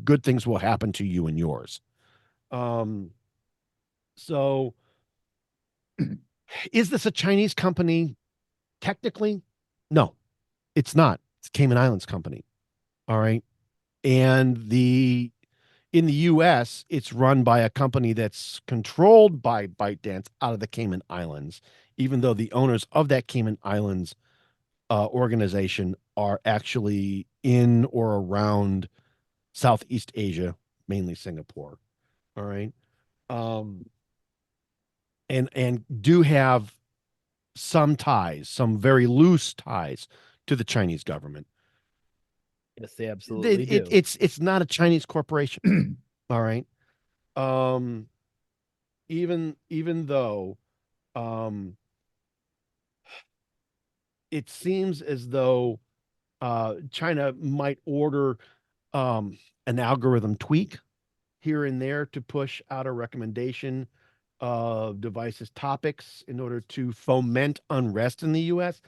good things will happen to you and yours. So is this a Chinese company? Technically, no, it's not. It's a Cayman Islands company. All right. And in the US, it's run by a company that's controlled by ByteDance out of the Cayman Islands, even though the owners of that Cayman Islands organization are actually in or around Southeast Asia, mainly Singapore. All right. And do have some ties, some very loose ties to the Chinese government. Yes, they absolutely do. It's not a Chinese corporation. All right. Even though it seems as though China might order an algorithm tweak here and there to push out a recommendation of devices topics in order to foment unrest in the US.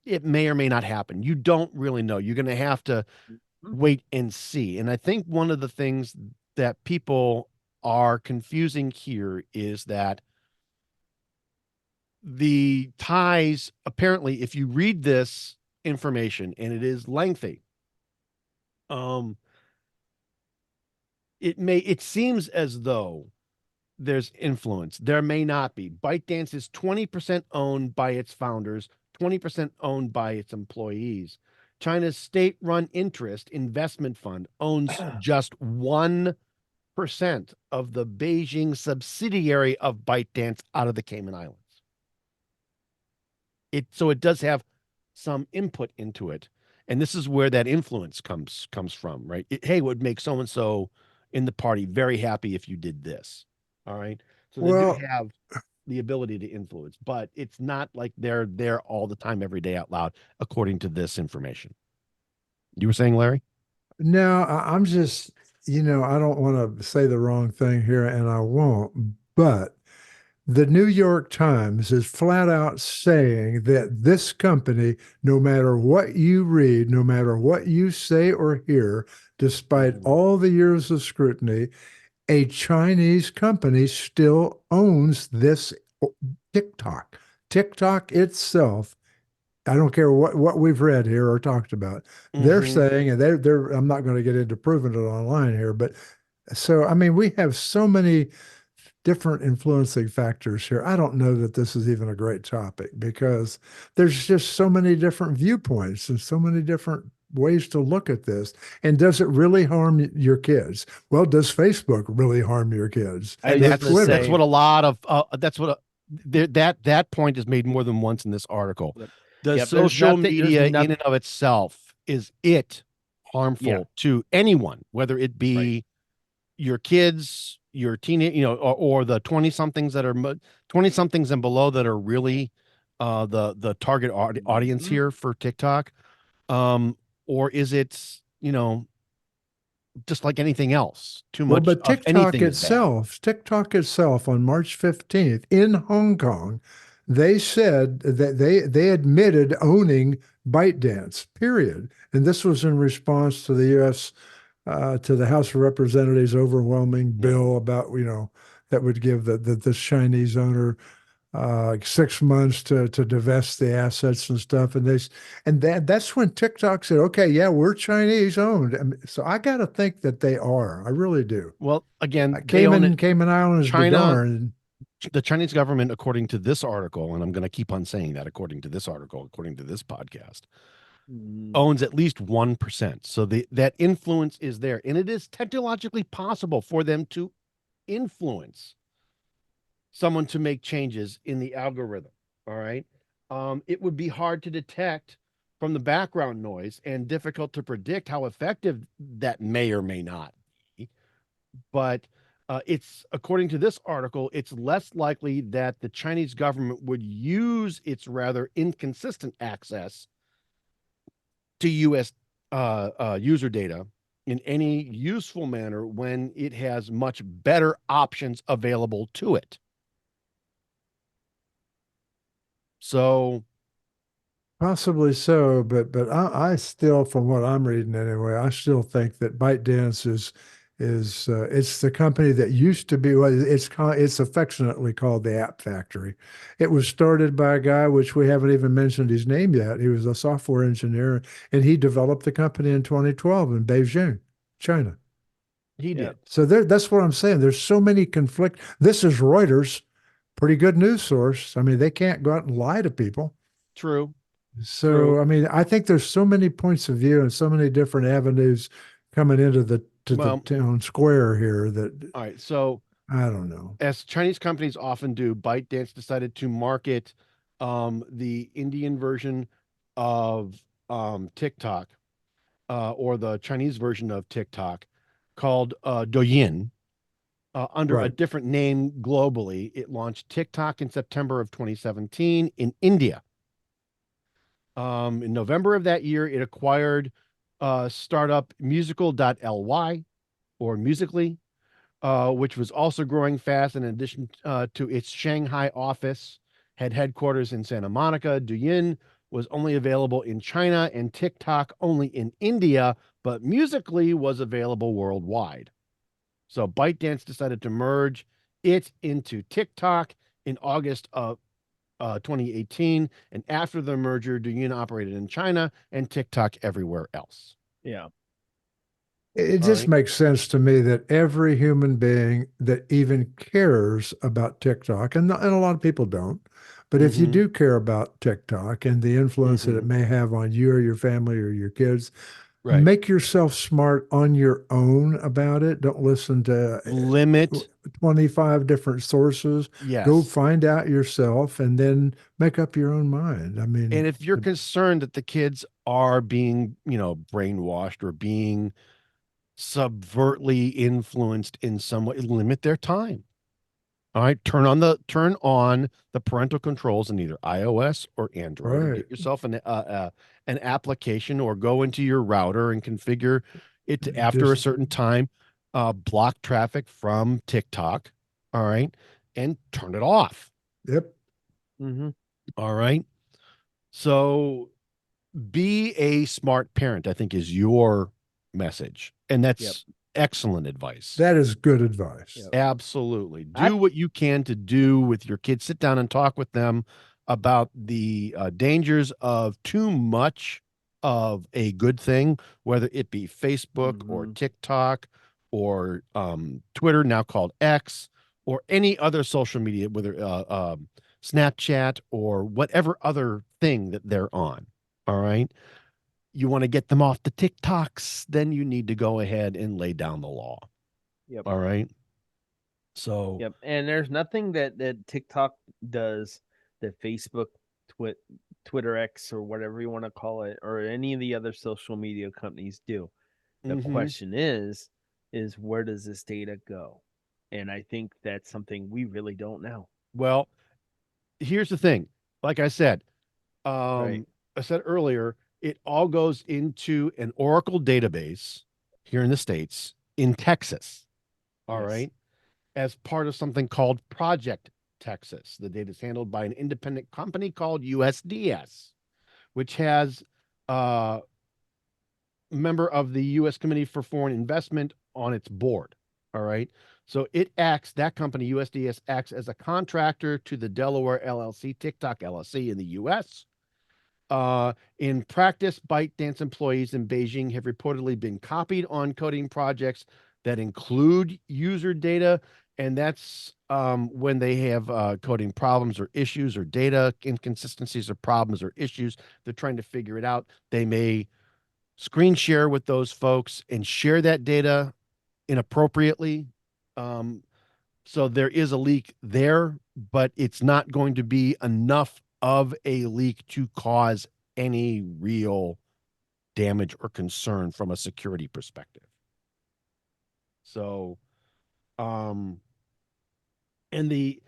It may or may not happen. You don't really know. You're going to have to wait and see. And I think one of the things that people are confusing here is that the ties, apparently, if you read this information, and it is lengthy, it seems as though there's influence. There may not be. ByteDance is 20% owned by its founders, 20% owned by its employees. China's state-run interest investment fund owns just 1% of the Beijing subsidiary of ByteDance out of the Cayman Islands. So it does have some input into it. And this is where that influence comes from, right? Hey, it would make so-and-so in the party very happy if you did this. All right. So they do have the ability to influence, but it's not like they're there all the time, every day out loud, according to this information. You were saying, Larry? No, I'm just, I don't want to say the wrong thing here, and I won't, but the New York Times is flat out saying that this company, no matter what you read, no matter what you say or hear, despite all the years of scrutiny, a Chinese company still owns this TikTok. TikTok itself, I don't care what we've read here or talked about. They're saying, and they're I'm not going to get into proving it online here, but so I mean, we have so many different influencing factors here. I don't know that this is even a great topic, because there's just so many different viewpoints and so many different ways to look at this. And does it really harm your kids? Well, does Facebook really harm your kids? That's what a lot of that point is made more than once in this article. Does social media in and of itself, is it harmful to anyone, whether it be your kids, your teenage, or the 20-somethings that are 20-somethings and below that are really the target audience here for TikTok? Or is it, just like anything else, too much? Well, but TikTok itself on March 15th in Hong Kong, they said that they admitted owning ByteDance, period. And this was in response to the U.S. To the House of Representatives' overwhelming bill about, that would give the Chinese owner 6 months to divest the assets and stuff. And that's when TikTok said, okay, yeah, we're Chinese owned. So I got to think that they are. I really do. Well, again, Cayman Islands be China, darned. The Chinese government, according to this article, and I'm going to keep on saying that, according to this article, according to this podcast, owns at least 1%. So that influence is there, and it is technologically possible for them to influence someone to make changes in the algorithm. All right. It would be hard to detect from the background noise and difficult to predict how effective that may or may not be. But it's, according to this article, it's less likely that the Chinese government would use its rather inconsistent access to U.S. User data in any useful manner when it has much better options available to it. So possibly so, but I still, from what I'm reading anyway, I still think that ByteDance is it's the company that used to be, well, it's affectionately called the App Factory. It was started by a guy, which we haven't even mentioned his name yet. He was a software engineer, and he developed the company in 2012 in Beijing, China. He did. So that's what I'm saying. There's so many conflict. This is Reuters, pretty good news source. I mean, they can't go out and lie to people. True. So, True. I mean, I think there's so many points of view and so many different avenues coming into the town square here that. All right. So I don't know. As Chinese companies often do, ByteDance decided to market the Indian version of TikTok or the Chinese version of TikTok called Douyin under a different name globally. It launched TikTok in September of 2017 in India. In November of that year, it acquired startup musical.ly or Musically, which was also growing fast. In addition to its Shanghai office, had headquarters in Santa Monica. Douyin was only available in China and TikTok only in India, but Musically was available worldwide. So ByteDance decided to merge it into TikTok in August of 2018. And after the merger, Douyin operated in China and TikTok everywhere else. Yeah. It just makes sense to me that every human being that even cares about TikTok, and a lot of people don't, but if you do care about TikTok and the influence that it may have on you or your family or your kids, make yourself smart on your own about it. Don't listen to limit 25 different sources. Yes. Go find out yourself and then make up your own mind. I mean, and if you're concerned that the kids are being, brainwashed or being subvertly influenced in some way, limit their time. All right, turn on the parental controls in either iOS or Android. Or get yourself an application or go into your router and configure it to, after a certain time, block traffic from TikTok. All right, and turn it off. Yep. All right. So be a smart parent, I think, is your message. And that's excellent advice. That is good advice. Yep. Absolutely. Do what you can to do with your kids. Sit down and talk with them about the dangers of too much of a good thing, whether it be Facebook or TikTok or Twitter, now called X, or any other social media, whether Snapchat or whatever other thing that they're on. All right. You want to get them off the TikToks, then you need to go ahead and lay down the law. Yep. All right. So. Yep. And there's nothing that TikTok does that Facebook, Twitter X, or whatever you want to call it, or any of the other social media companies do. The question is where does this data go? And I think that's something we really don't know. Well, here's the thing. Like I said, I said earlier, it all goes into an Oracle database here in the States in Texas. All right. As part of something called Project Texas. The data is handled by an independent company called USDS, which has a member of the U.S. Committee for Foreign Investment on its board. All right. So that company, USDS, acts as a contractor to the Delaware LLC, TikTok LLC in the U.S. In practice, ByteDance employees in Beijing have reportedly been copied on coding projects that include user data. And that's when they have coding problems or issues or data inconsistencies or problems or issues. They're trying to figure it out. They may screen share with those folks and share that data inappropriately. So there is a leak there, but it's not going to be enough of a leak to cause any real damage or concern from a security perspective. So, and the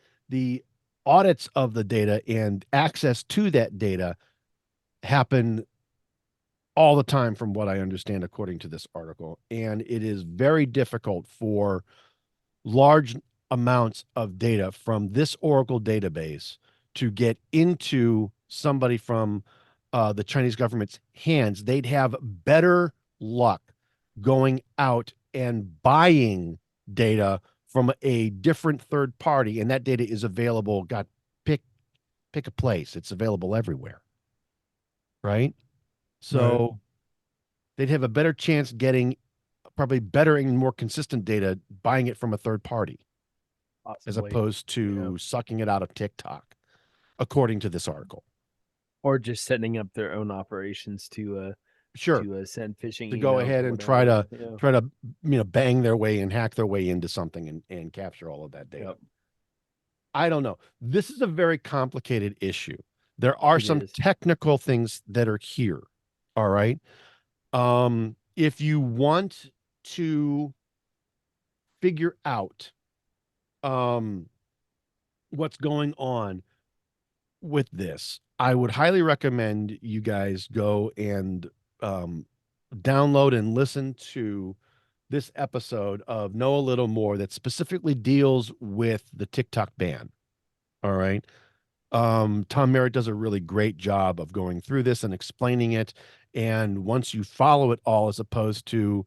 audits of the data and access to that data happen all the time, from what I understand, according to this article. And it is very difficult for large amounts of data from this Oracle database to get into somebody from the Chinese government's hands. They'd have better luck going out and buying data from a different third party, and that data is available. Pick a place. It's available everywhere, right? So they'd have a better chance getting probably better and more consistent data buying it from a third party. Possibly. As opposed to sucking it out of TikTok, according to this article. Or just setting up their own operations to send phishing to go ahead and try to bang their way and hack their way into something and capture all of that data. Yep. I don't know. This is a very complicated issue. There are some technical things that are here. All right. If you want to figure out what's going on with this, I would highly recommend you guys go and download and listen to this episode of Know a Little More that specifically deals with the TikTok ban. All right. Tom Merritt does a really great job of going through this and explaining it. And once you follow it all, as opposed to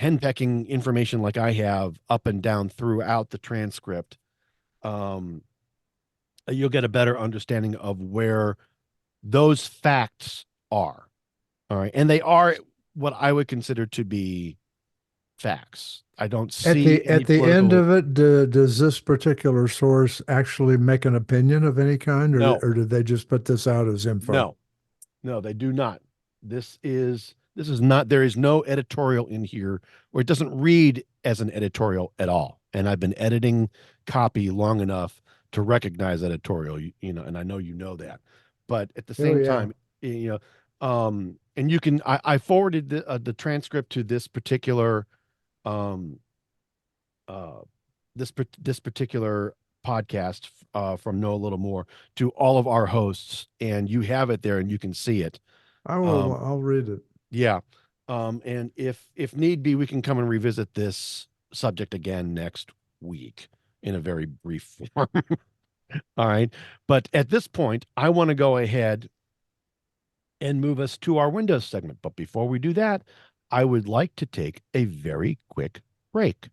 henpecking information like I have up and down throughout the transcript, you'll get a better understanding of where those facts are. All right. And they are what I would consider to be facts. I don't see at the end of it, does this particular source actually make an opinion of any kind, or did they just put this out as info? No, they do not. This is not, there is no editorial in here, or it doesn't read as an editorial at all. And I've been editing copy long enough to recognize editorial, and I know you know that. But at the same time, and you can, I forwarded the transcript to this particular this particular podcast from Know a Little More to all of our hosts, and you have it there and you can see it. I will. I'll read it. Yeah. And if need be, we can come and revisit this subject again next week in a very brief form. All right. But at this point, I want to go ahead and move us to our Windows segment. But before we do that, I would like to take a very quick break.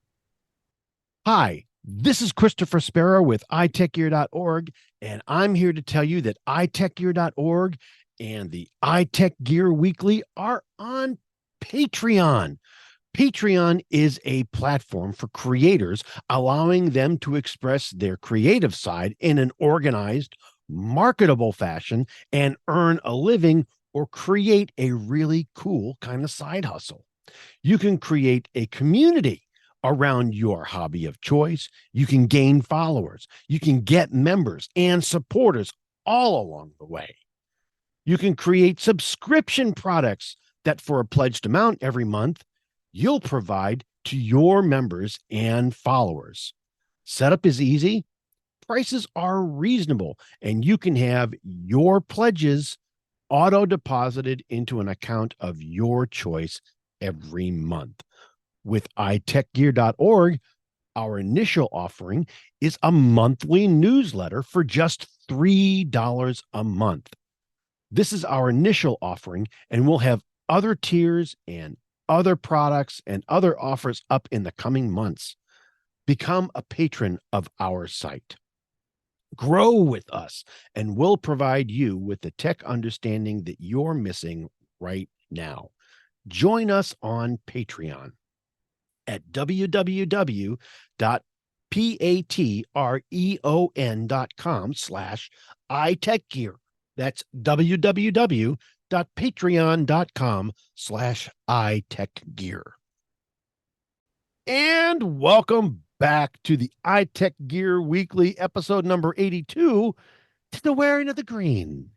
Hi, this is Christopher Spera with iTechGear.org, and I'm here to tell you that iTechGear.org and the iTechGear Weekly are on Patreon. Patreon is a platform for creators, allowing them to express their creative side in an organized, marketable fashion and earn a living or create a really cool kind of side hustle. You can create a community around your hobby of choice. You can gain followers. You can get members and supporters all along the way. You can create subscription products that, for a pledged amount every month, you'll provide to your members and followers. Setup is easy. Prices are reasonable, and you can have your pledges auto-deposited into an account of your choice every month. With iTechGear.org, Our initial offering is a monthly newsletter for just $3 a month. This is our initial offering, and we'll have other tiers and other products and other offers up in the coming months. Become a patron of our site. Grow with us, and we'll provide you with the tech understanding that you're missing right now. Join us on Patreon at www.patreon.com/iTechGear. That's www.patreon.com/iTechGear. And welcome back to the iTechGear Weekly, episode number 82, to the Wearing of the Green.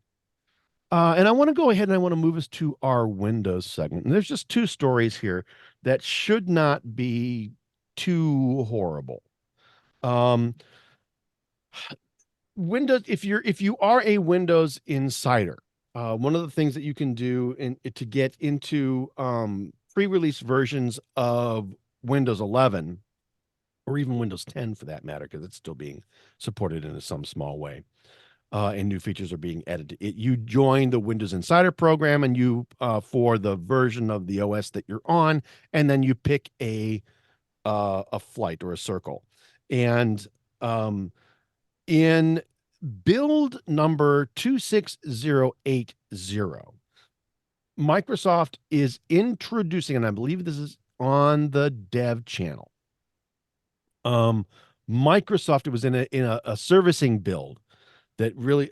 And I want to go ahead and I want to move us to our Windows segment. And there's just two stories here that should not be too horrible. Windows, if you are a Windows insider, one of the things that you can do to get into pre-release versions of Windows 11, or even Windows 10 for that matter, because it's still being supported in some small way, and new features are being added. You join the Windows Insider program, and you for the version of the OS that you're on, and then you pick a flight or a circle, and in build number 26080, Microsoft is introducing, and I believe this is on the dev channel. Microsoft, it was in a servicing build that really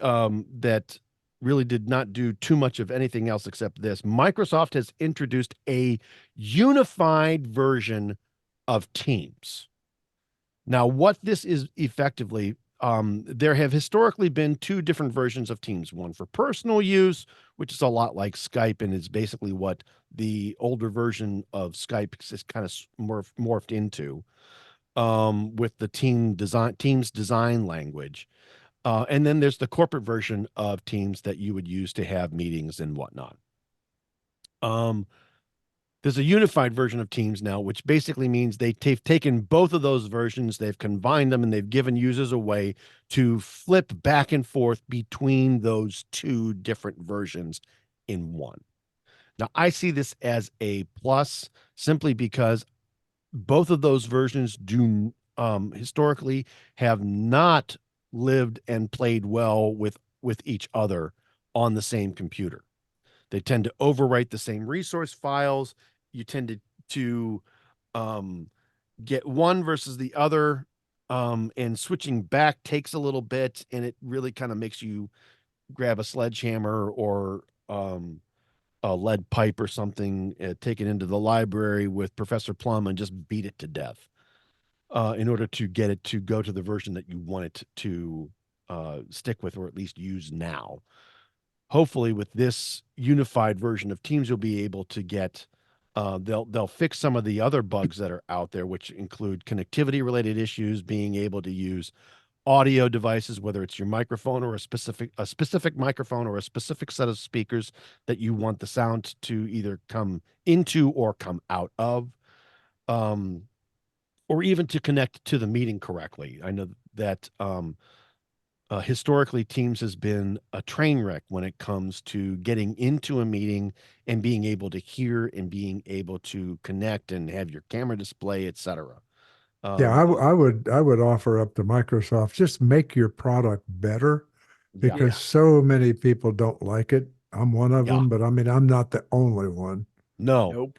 did not do too much of anything else except this. Microsoft has introduced a unified version of Teams. Now, what this is effectively, there have historically been two different versions of Teams, one for personal use, which is a lot like Skype, and is basically what the older version of Skype is kind of morphed into, with the Teams design language. And then there's the corporate version of Teams that you would use to have meetings and whatnot. There's a unified version of Teams now, which basically means they've taken both of those versions, they've combined them, and they've given users a way to flip back and forth between those two different versions in one. Now, I see this as a plus simply because both of those versions do historically have not lived and played well with each other on the same computer. They tend to overwrite the same resource files. You tend to get one versus the other, and switching back takes a little bit, and it really kind of makes you grab a sledgehammer or a lead pipe or something, take it into the library with Professor Plum and just beat it to death in order to get it to go to the version that you want it to stick with, or at least use now. Hopefully with this unified version of Teams, you'll be able to get, they'll fix some of the other bugs that are out there, which include connectivity related issues, being able to use audio devices, whether it's your microphone or a specific microphone or a specific set of speakers that you want the sound to either come into or come out of, or even to connect to the meeting correctly. I know that historically Teams has been a train wreck when it comes to getting into a meeting and being able to hear and being able to connect and have your camera display, etc. Yeah, I would offer up to Microsoft, just make your product better, because so many people don't like it. I'm one of them, but I mean, I'm not the only one. No. Nope.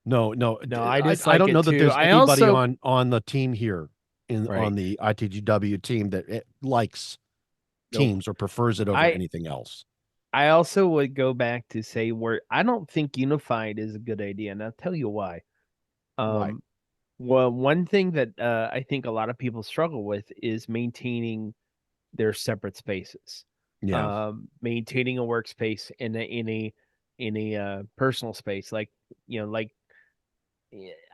No. I just I don't know that too. there's anybody also, on the team here on the iTGW team that likes Teams or prefers it over anything else. I also would go back to say where I don't think unified is a good idea, and I'll tell you why. Why? Well, one thing that I think a lot of people struggle with is maintaining their separate spaces. Yeah. Maintaining a workspace in a personal space, like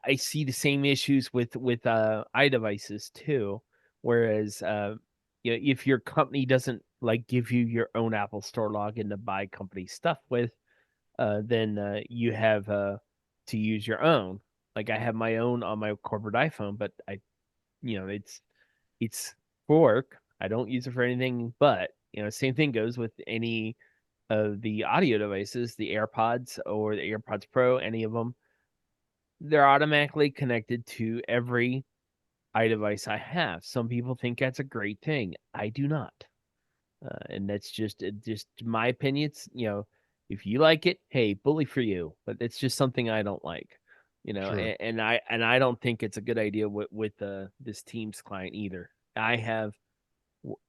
I see the same issues with iDevices too. Whereas if your company doesn't like give you your own Apple Store login to buy company stuff with, then you have to use your own. Like I have my own on my corporate iPhone, but I it's for work. I don't use it for anything, but same thing goes with any of the audio devices, the AirPods or the AirPods Pro, any of them. They're automatically connected to every iDevice I have. Some people think that's a great thing. I do not. And that's just my opinion. It's, if you like it, hey, bully for you. But it's just something I don't like. Sure. And I don't think it's a good idea with this Teams client either. I have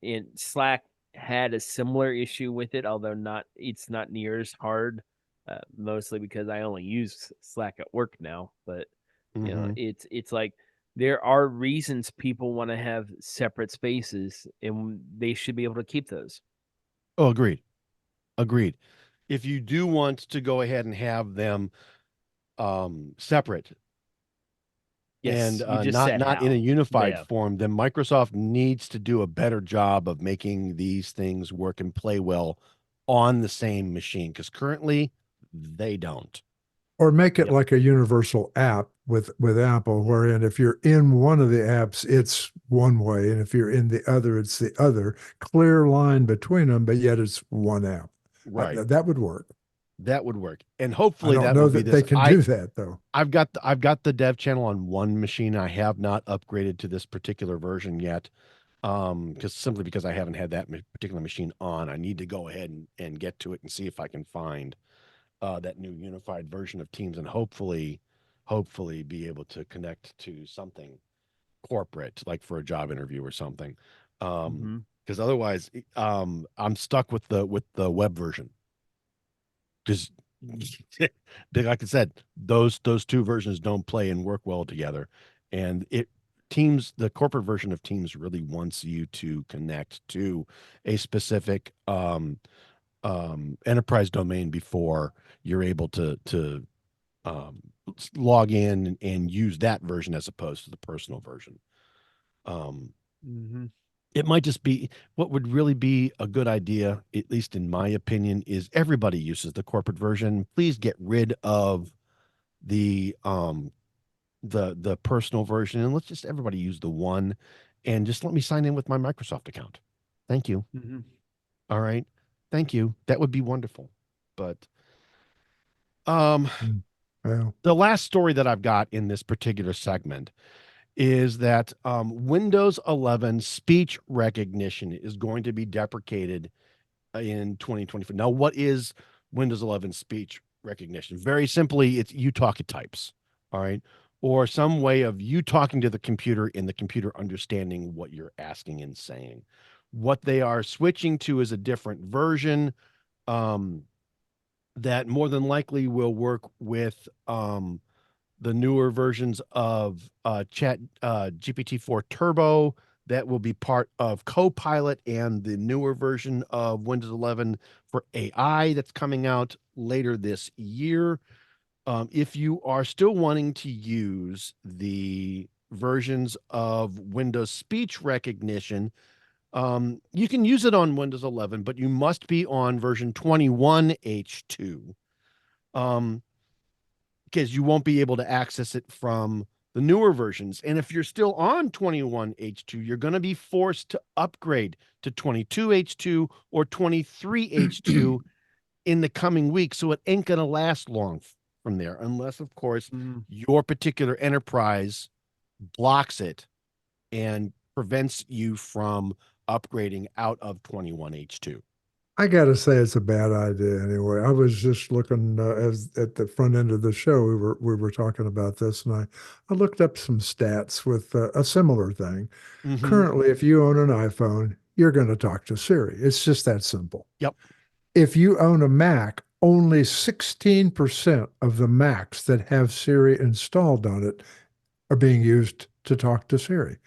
in Slack had a similar issue with it, although it's not near as hard. Mostly because I only use Slack at work now. But it's like there are reasons people want to have separate spaces, and they should be able to keep those. Oh, agreed. If you do want to go ahead and have them separate Yes, and you just not said in how. a unified Yeah. form, then Microsoft needs to do a better job of making these things work and play well on the same machine, because currently they don't. Or make it Yep. like a universal app with Apple, wherein if you're in one of the apps, it's one way, and if you're in the other, it's the other. Clear line between them, but yet it's one app. Right. That would work. That would work. And I hopefully don't that know will be that this. they can do that though. I've got the dev channel on one machine. I have not upgraded to this particular version yet. Because I haven't had that particular machine on. I need to go ahead and get to it and see if I can find that new unified version of Teams, and hopefully be able to connect to something corporate, like for a job interview or something. Because otherwise, I'm stuck with the web version. Because, like I said, those two versions don't play and work well together, and the corporate version of Teams really wants you to connect to a specific enterprise domain before you're able to log in and use that version as opposed to the personal version. It might just be what would really be a good idea, at least in my opinion, is everybody uses the corporate version. Please get rid of the personal version, and let's just everybody use the one, and just let me sign in with my Microsoft account. Thank you. All right. Thank you. That would be wonderful. But Well, the last story that I've got in this particular segment is that Windows 11 speech recognition is going to be deprecated in 2024. Now, what is Windows 11 speech recognition? Very simply, it's you talk at types, all right? Or some way of you talking to the computer and the computer understanding what you're asking and saying. What they are switching to is a different version that more than likely will work with the newer versions of Chat GPT-4 Turbo that will be part of Copilot, and the newer version of Windows 11 for AI that's coming out later this year. If you are still wanting to use the versions of Windows speech recognition, you can use it on Windows 11, but you must be on version 21H2. Because you won't be able to access it from the newer versions. And if you're still on 21H2, you're going to be forced to upgrade to 22H2 or 23H2 in the coming weeks. So it ain't going to last long from there, unless, of course, your particular enterprise blocks it and prevents you from upgrading out of 21H2. I got to say it's a bad idea anyway. I was just looking at the front end of the show. We were talking about this, and I looked up some stats with a similar thing. Currently, if you own an iPhone, you're going to talk to Siri. It's just that simple. Yep. If you own a Mac, only 16% of the Macs that have Siri installed on it are being used to talk to Siri.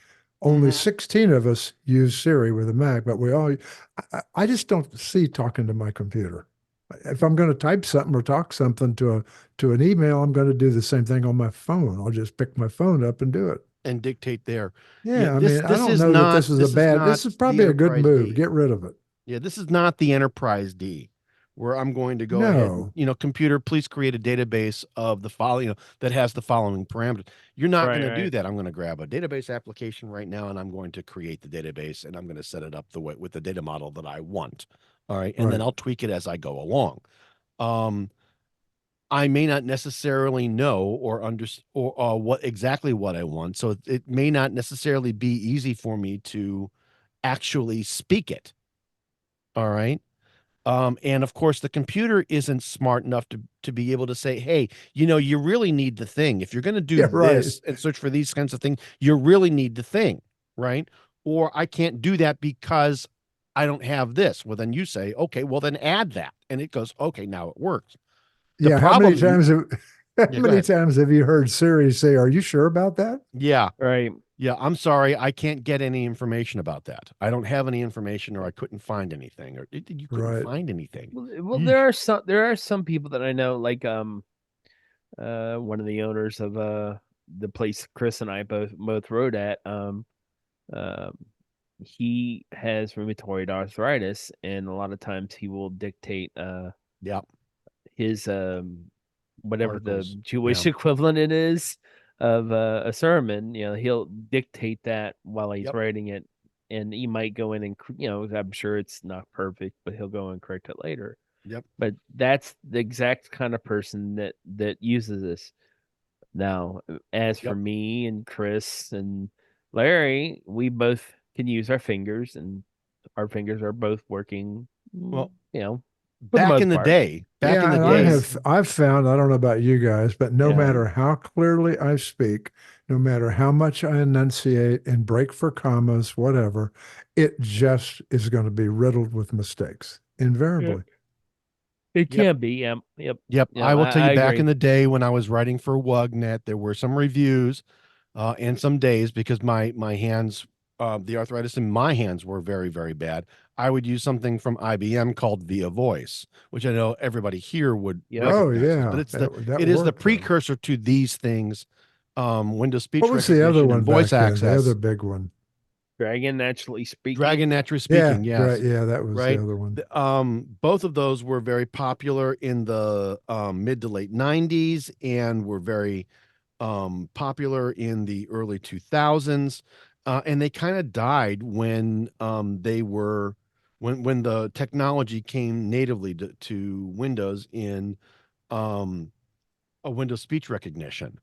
Only 16 of us use Siri with a Mac, but I just don't see talking to my computer. If I'm going to type something or talk something to an email, I'm going to do the same thing on my phone. I'll just pick my phone up and do it. And dictate there. Yeah, I mean, I don't know that this is a bad, this is probably a good move. Get rid of it. Yeah, this is not the Enterprise D, where I'm going to go ahead and, No. computer, please create a database of the following, that has the following parameters. You're not Right, going to do right. that. I'm going to grab a database application right now, and I'm going to create the database, and I'm going to set it up the way with the data model that I want. All right. And then Right. I'll tweak it as I go along. I may not necessarily know or understand or what exactly what I want. So it may not necessarily be easy for me to actually speak it. All right. And of course, the computer isn't smart enough to be able to say, hey, you really need the thing. If you're going to do Yeah, right. this and search for these kinds of things, you really need the thing. Right. Or I can't do that because I don't have this. Well, then you say, okay, well, then add that. And it goes, okay, now it works. The Yeah, how many problem, times have how yeah, go many ahead. times have you heard Siri say, "Are you sure about that?" Yeah. Right. Yeah, I'm sorry. I can't get any information about that. I don't have any information, or I couldn't find anything, or you couldn't Right. find anything. Well, Yeesh. there are some people that I know, like one of the owners of the place Chris and I both rode at, um he has rheumatoid arthritis, and a lot of times he will dictate Yep. his whatever the Articles. Jewish Yeah. equivalent it is of a sermon. He'll dictate that while he's Yep. writing it, and he might go in and I'm sure it's not perfect, but he'll go and correct it later. Yep. But that's the exact kind of person that uses this. Now, as for Yep. me and Chris and Larry, we both can use our fingers, and our fingers are both working. Well, For the back most in the part. day, Yeah, and I've found, I don't know about you guys, but no Yeah. matter how clearly I speak, no matter how much I enunciate and break for commas, whatever, it just is going to be riddled with mistakes, invariably. It Yep. can be. Yep. Yep. Yeah, I will tell you, I back agree. in the day when I was writing for WUGNET, there were some reviews and some days because my hands, the arthritis in my hands were very, very bad. I would use something from IBM called Via Voice, which I know everybody here would Yep. Oh, recognize this, but yeah, it's that it is the worked, though. precursor to these things, Windows speech What was the other recognition and one voice back then? The other access. big one? Dragon naturally speaking. Dragon Naturally Yeah, Speaking, yes. yeah, that was the Right. other one. Both of those were very popular in the mid to late 90s and were very popular in the early 2000s. And they kind of died when they were when the technology came natively to Windows in a Windows speech recognition.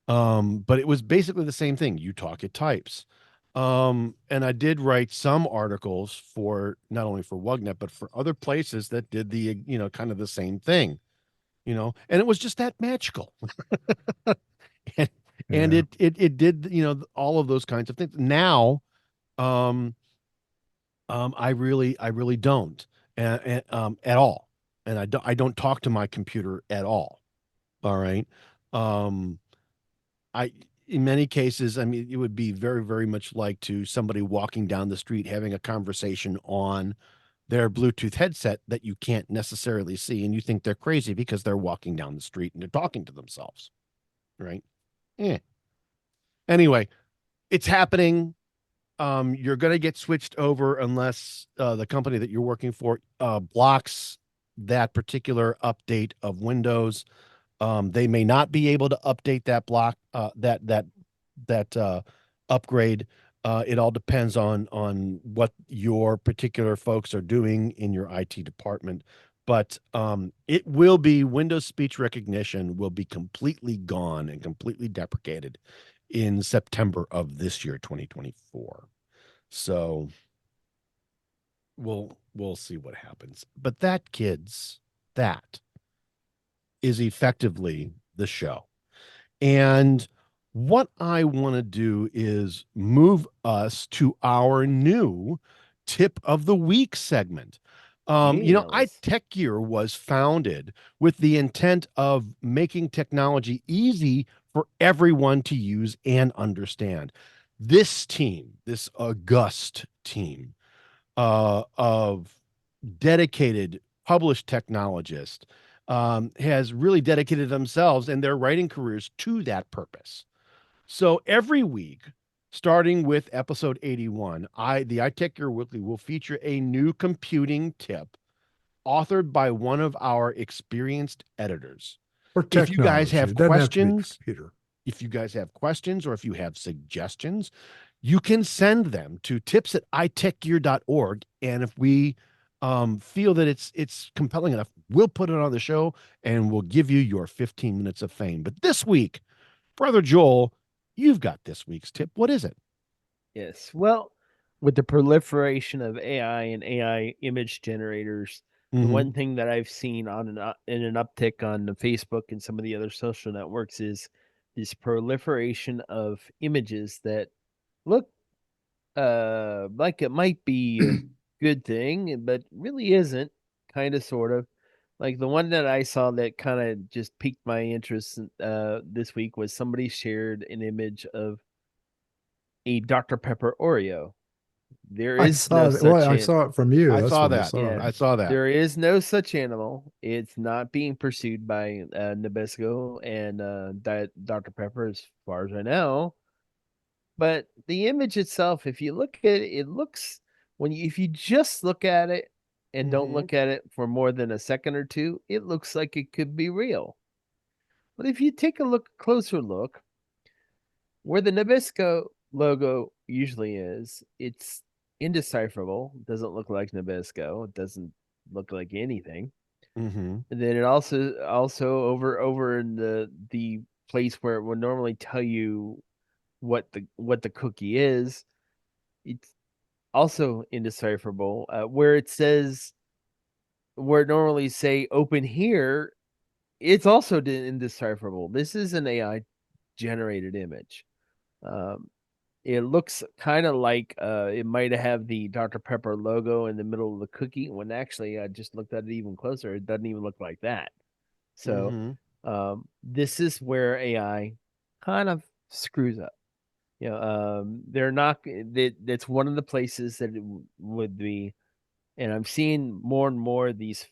But it was basically the same thing. You talk, it types. And I did write some articles for not only for WUGNET, but for other places that did the, kind of the same thing, and it was just that magical. and and Yeah. it did, all of those kinds of things. Now, um, I really don't, at all. And I don't talk to my computer at all. All right. Um, I in many cases, I mean, it would be very, very much like to somebody walking down the street having a conversation on their Bluetooth headset that you can't necessarily see, and you think they're crazy because they're walking down the street and they're talking to themselves, right? Yeah. Anyway, it's happening. You're going to get switched over unless the company that you're working for blocks that particular update of Windows. They may not be able to update that block, that upgrade. It all depends on what your particular folks are doing in your IT department. But it will be Windows speech recognition will be completely gone and completely deprecated in September of this year, 2024. So we'll see what happens. But that, kids, that is effectively the show. And what I want to do is move us to our new tip of the week segment. Yes. iTechGear was founded with the intent of making technology easy for everyone to use and understand. This team, this august team of dedicated published technologists, has really dedicated themselves and their writing careers to that purpose. So every week, starting with episode 81, the iTechGear Weekly will feature a new computing tip authored by one of our experienced editors. Or If you guys technology. have It doesn't have to be questions, computer. if you guys have questions or if you have suggestions, you can send them to tips@itechgear.org. And if we feel that it's compelling enough, we'll put it on the show and we'll give you your 15 minutes of fame. But this week, Brother Joel, you've got this week's tip. What is it? Yes. Well, with the proliferation of AI and AI image generators, the one thing that I've seen on in an uptick on the Facebook and some of the other social networks is this proliferation of images that look like it might be a good thing, but really isn't. Kind of, sort of. Like the one that I saw that kind of just piqued my interest this week was somebody shared an image of a Dr. Pepper Oreo. There I is saw no it. such Well, I saw it from you. I That's saw what that. I saw. Yeah. I saw that. There is no such animal. It's not being pursued by Nabisco and Dr. Pepper, as far as I know. But the image itself, if you look at it, it looks if you just look at it and don't look at it for more than a second or two, it looks like it could be real. But if you take a closer look, where the Nabisco logo usually is, it's indecipherable. It doesn't look like Nabisco. It doesn't look like anything. And then it also over in the place where it would normally tell you what the cookie is, it's also indecipherable. Where it says, where it normally say open here, it's also indecipherable. This is an AI generated image. It looks kind of like it might have the Dr. Pepper logo in the middle of the cookie, when actually I just looked at it even closer. It doesn't even look like that. So this is where AI kind of screws up. They're not. That's one of the places that it would be, and I'm seeing more and more of these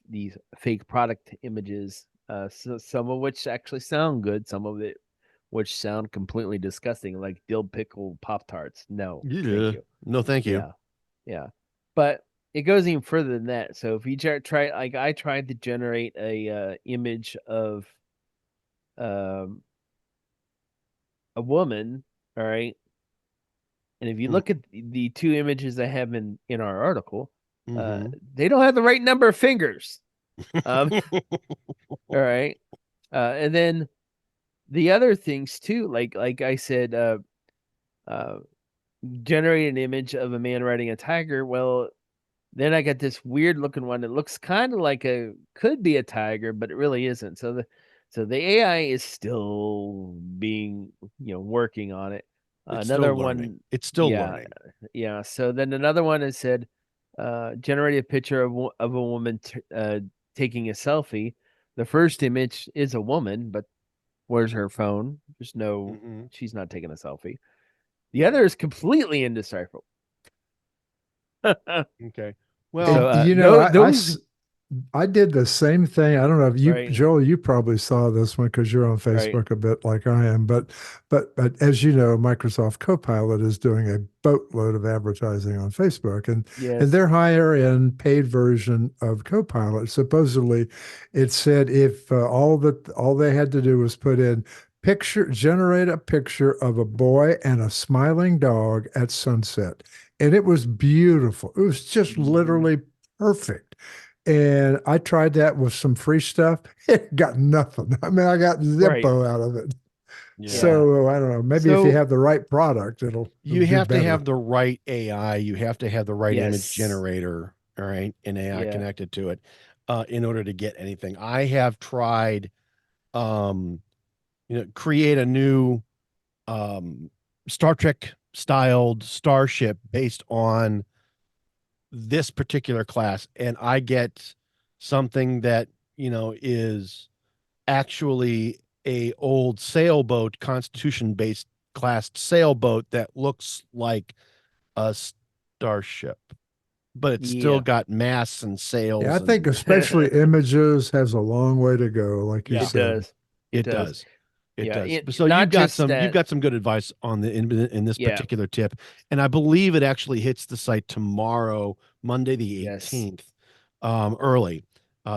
fake product images. So some of which actually sound good, some of it which sound completely disgusting, like dill pickle Pop-Tarts. No, thank you. No, thank you. Yeah. But it goes even further than that. So if you try, like I tried to generate a image of a woman, all right, and if you look at the two images I have in our article, they don't have the right number of fingers. All right, and then the other things too, like I said, generate an image of a man riding a tiger. Well, then I got this weird looking one that looks kind of like could be a tiger, but it really isn't. So the AI is still being working on it. Another one, it's still learning. Yeah. So then another one has said, generate a picture of a woman taking a selfie. The first image is a woman, but where's her phone? There's no, she's not taking a selfie. The other is completely indecipherable. Okay. Well, so, I did the same thing. I don't know if you, Right. Joel, you probably saw this one because you're on Facebook a bit like I am. But as you know, Microsoft Copilot is doing a boatload of advertising on Facebook, and their higher end paid version of Copilot, supposedly, it said if all they had to do was put in generate a picture of a boy and a smiling dog at sunset, and it was beautiful. It was just literally perfect. And I tried that with some free stuff. It got nothing. I mean, I got Zippo out of it. Yeah. So I don't know. Maybe if you have the right product, it'll you have to have the right AI. You have to have the right image generator, all right, and AI connected to it, in order to get anything. I have tried, create a new Star Trek styled starship based on this particular class, and I get something that is actually a old sailboat, Constitution based classed sailboat that looks like a starship, but it's still got masts and sails. Yeah, I think especially images has a long way to go, like you said. It does. It, so you've got some good advice on in this particular tip, and I believe it actually hits the site tomorrow, Monday the 18th, early.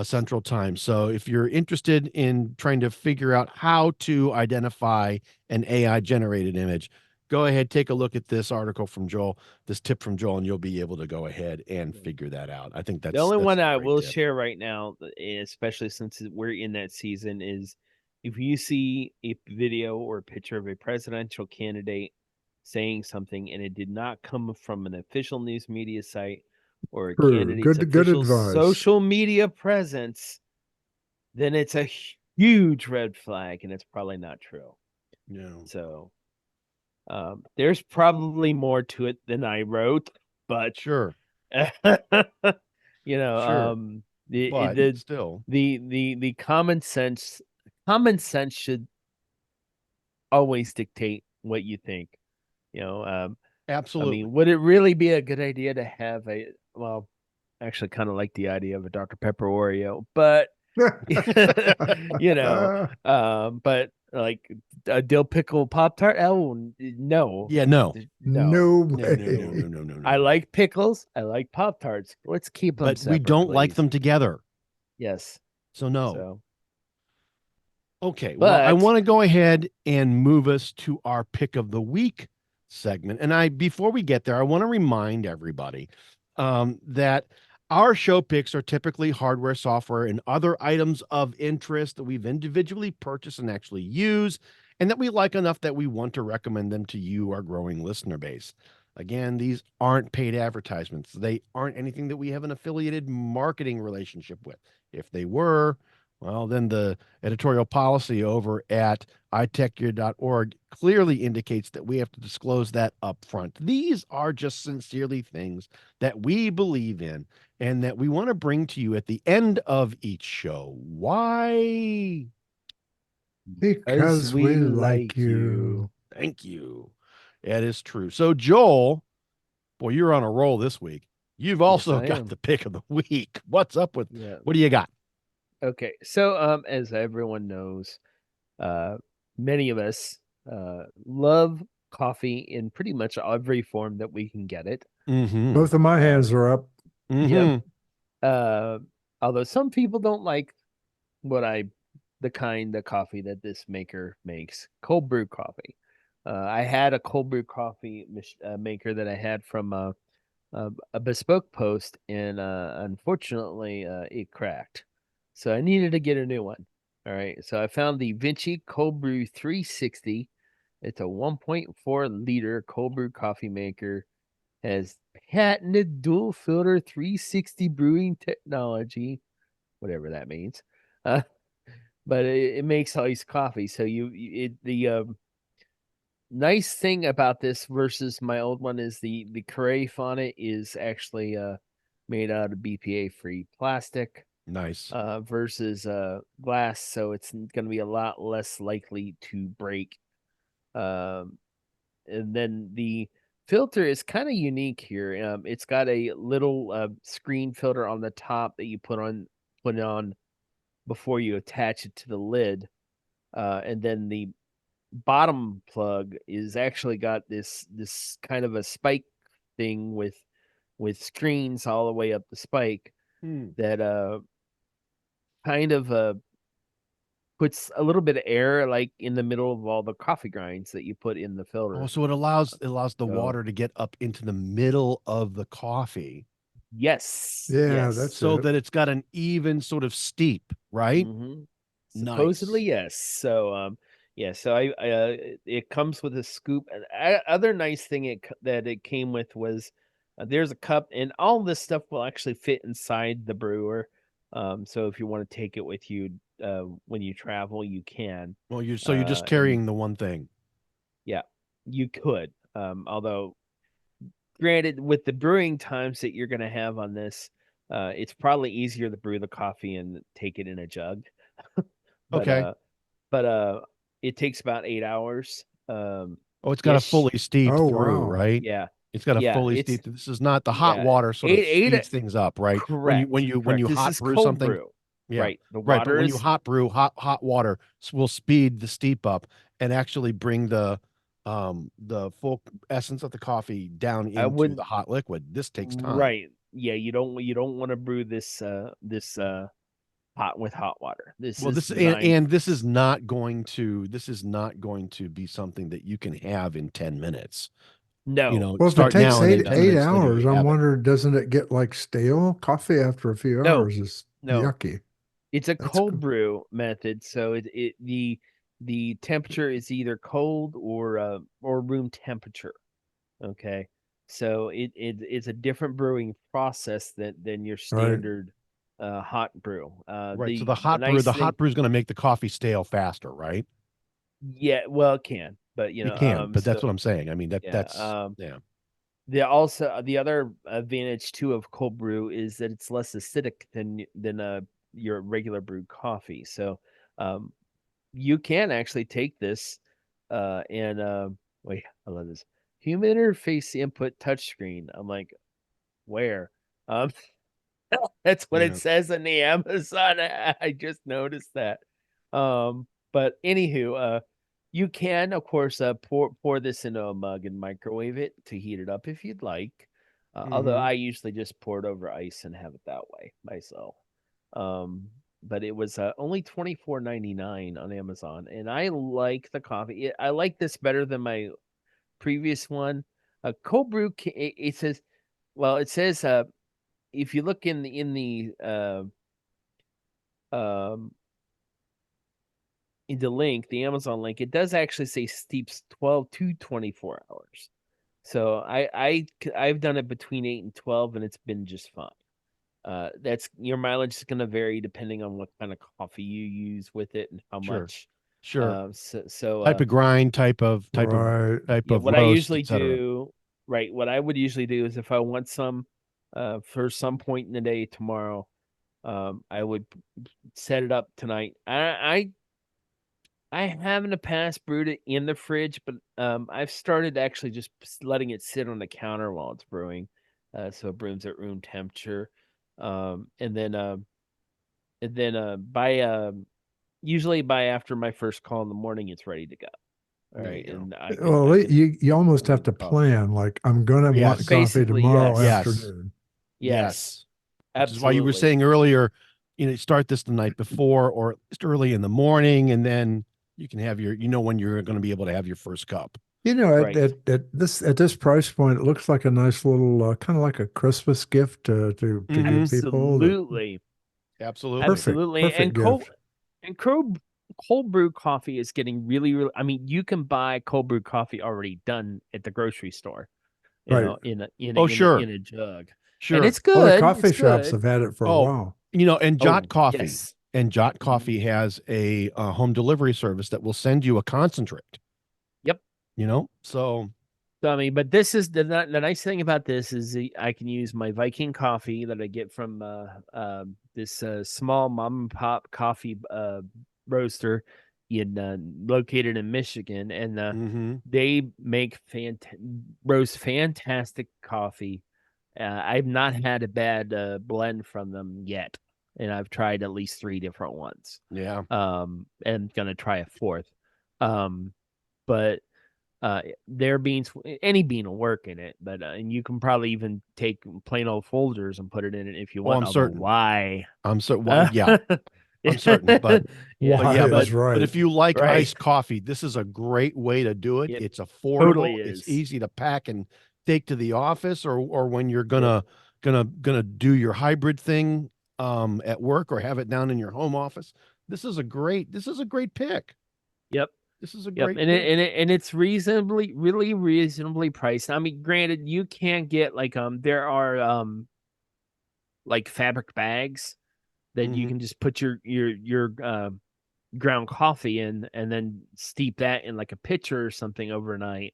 Central Time. So if you're interested in trying to figure out how to identify an AI generated image, go ahead, take a look at this article from Joel, this tip from Joel, and you'll be able to go ahead and figure that out. I think The only that's one a I great will tip. share right now, especially since we're in that season, is if you see a video or a picture of a presidential candidate saying something and it did not come from an official news media site or a True. candidate's Good official advice. social media presence, then it's a huge red flag and it's probably not true. No. So there's probably more to it than I wrote, but Sure. you know, Sure. But still, the common sense should always dictate what you think. You know, I absolutely. mean, would it really be a good idea to have well, actually kind of like the idea of a Dr. Pepper Oreo, but you know, but like a dill pickle Pop Tart? Oh no. Yeah, no. No No, way. no. I like pickles. I like Pop Tarts. Let's keep them But separate. we don't like please. them together. Yes. So no. So Okay, well, I But- want to go ahead and move us to our pick of the week segment. And before we get there, I want to remind everybody that our show picks are typically hardware, software, and other items of interest that we've individually purchased and actually use, and that we like enough that we want to recommend them to you, our growing listener base. Again, these aren't paid advertisements. They aren't anything that we have an affiliated marketing relationship with. If they were, well, then the editorial policy over at iTechGear.org clearly indicates that we have to disclose that up front. These are just sincerely things that we believe in and that we want to bring to you at the end of each show. Why? Because we like you. Thank you. That is true. So, Joel, boy, you're on a roll this week. You've also I got am. the pick of the week. What's up with Yeah. what do you got? Okay. So as everyone knows, many of us love coffee in pretty much every form that we can get it. Mm-hmm. Both of my hands are up. Mm-hmm. Yep. Although some people don't like the kind of coffee that this maker makes, cold brew coffee. I had a cold brew coffee maker that I had from a bespoke post, and unfortunately, it cracked. So I needed to get a new one. All right. So I found the Vinci Cold Brew 360. It's a 1.4 liter cold brew coffee maker. Has patented dual filter 360 brewing technology, whatever that means. But it makes iced coffee. So the nice thing about this versus my old one is the carafe on it is actually made out of BPA free plastic. Nice. Versus glass, so it's going to be a lot less likely to break. And then the filter is kind of unique here. It's got a little screen filter on the top that you put it on before you attach it to the lid, and then the bottom plug is actually got this kind of a spike thing with screens all the way up the spike that kind of puts a little bit of air like in the middle of all the coffee grinds that you put in the filter. Oh, so it allows the water to get up into the middle of the coffee. Yes. Yeah, yes. that's so it. that it's got an even sort of steep, right? Mhm. Nice. Supposedly, yes. So yeah, so I it comes with a scoop. And other nice thing that it came with was there's a cup, and all this stuff will actually fit inside the brewer. So if you want to take it with you when you travel, you can. Well, you're just carrying the one thing. Yeah, you could. Although, granted, with the brewing times that you're going to have on this, it's probably easier to brew the coffee and take it in a jug. But, Okay. But it takes about 8 hours. It's got a fully steeped brew, wow. right? Yeah. It's got a fully steeped. This is not the hot yeah, water sort of eight- speeds things up, right? Correct. When you This hot is brew cold something. brew. Yeah. Right. The Right, water but when you hot brew, hot water will speed the steep up and actually bring the full essence of the coffee down into the hot liquid. This takes time. Right. Yeah, you don't want to brew this hot water. This Well, is this designed. and this is not going to be something that you can have in 10 minutes. No, Well, if it Start takes now and then 10 eight minutes later hours, you I'm have it. wondering, doesn't it get like stale? Coffee after a few No, hours is no. yucky. It's a That's cold cool. brew method, so the temperature is either cold or room temperature. Okay, so it's a different brewing process than your Right. standard hot brew. Right. So The the nice thing, hot brew is going to make the coffee stale faster, right? yeah, well, it can, but It can, but that's so what I'm saying. I mean, yeah, that's yeah. the other advantage too of cold brew is that it's less acidic than your regular brewed coffee. So um, you can actually take this and wait, I love this human interface input touchscreen. I'm like, where? Um, that's what it Yeah. says in the Amazon. I just noticed that. But anywho, you can, of course, pour this into a mug and microwave it to heat it up if you'd like. Although Mhm. I usually just pour it over ice and have it that way myself. But it was only $24.99 on Amazon, and I like the coffee. I like this better than my previous one. Cold brew. It says, well, it says if you look in um the link, the Amazon link, it does actually say steeps 12 to 24 hours. So I've done it between 8 and 12, and it's been just fine. That's your mileage is going to vary depending on what kind of coffee you use with it and how Sure. much. Sure. So Type of grind, Right. yeah, what I roast, usually etc. do, right? What I would usually do is if I want some for some point in the day tomorrow, I would set it up tonight. I have in the past brewed it in the fridge, but I've started actually just letting it sit on the counter while it's brewing, so it brews at room temperature, and then by usually by after my first call in the morning, it's ready to go. All There you right, go. and Well, you almost brew have the to coffee. plan. Like, I'm gonna want Yes. coffee Basically, tomorrow yes, afternoon. yes, Which is why you were absolutely. saying earlier, start this the night before or at least early in the morning, and then you can have when you're going to be able to have your first cup. Right. At this price point, it looks like a nice little kind of like a Christmas gift to give people. That Absolutely. Absolutely. Absolutely. perfect gift. And cold brew coffee is getting really, really. I mean, you can buy cold brew coffee already done at the grocery store, Right. Oh, sure. in a jug, and Sure. it's Well, the good. coffee It's shops good. have had it for a Oh, while. and Oh yes. Jot Mhm. Coffee has a home delivery service that will send you a concentrate. Yep. So So I mean, but this is the nice thing about this is I can use my Viking coffee that I get from this small mom and pop coffee roaster located in Michigan, and mhm. they make roast fantastic coffee. I've not had a bad blend from them yet, and I've tried at least 3 different ones. Yeah. And gonna try a fourth. But their beans, any bean will work in it, but and you can probably even take plain old Folgers and put it in it if you Oh, want. I'm Although certain. why? Well, yeah, I'm certain, but Yeah, Why but is right. if you like right, iced coffee, this is a great way to do it. it It's affordable. totally It's is. easy to pack and take to the office, or when you're Yep. gonna do your hybrid thing at work or have it down in your home office. This is a great pick. Yep. This is a Yep. great And pick. it's really reasonably priced. I mean, granted, you can't get like there are like fabric bags that you Mhm. can just put your ground coffee in and then steep that in like a pitcher or something overnight,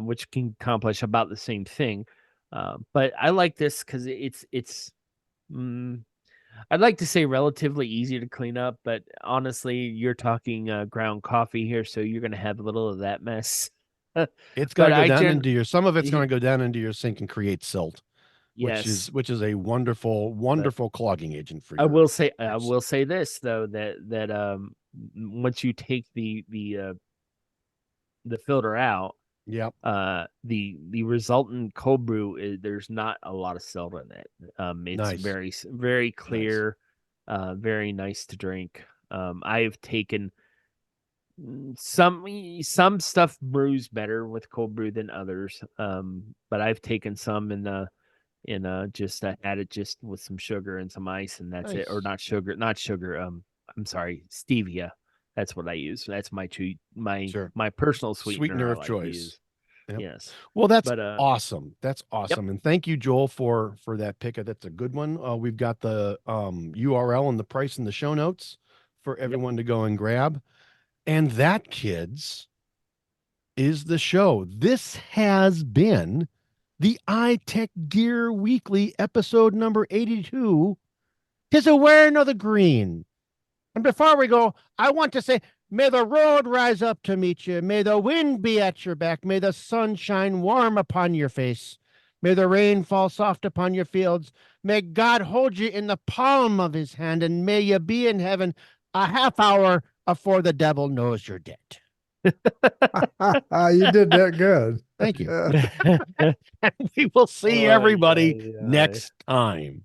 which can accomplish about the same thing. But I like this because mm, I'd like to say relatively easy to clean up, but honestly, you're talking ground coffee here, so you're going to have a little of that mess. It's But gonna go down into some of it's gonna go down into your sink and create silt, yes, which is a wonderful, but wonderful clogging agent for I your will say this though that once you take the filter out, Yep. the resultant cold brew there's not a lot of silt in it. It's Nice. very Nice. clear. Very nice to drink. I've taken some stuff brews better with cold brew than others. But I've taken some just had it just with some sugar and some ice, and that's it. Or not sugar. I'm sorry, stevia. That's what I use. That's my personal Sweetener of I like choice. Yep. Yes. Well, that's awesome. That's awesome. Yep. And thank you, Joel, for that pick. That's a good one. We've got the URL and the price in the show notes for everyone to go and grab. And that, kids, is the show. This has been the iTechGear Weekly, episode number 82. 'Tis a wearing of the green. And before we go, I want to say, may the road rise up to meet you. May the wind be at your back. May the sun shine warm upon your face. May the rain fall soft upon your fields. May God hold you in the palm of his hand, and may you be in heaven a half hour before the devil knows you're dead. You did that good. Thank you. We will see everybody next time.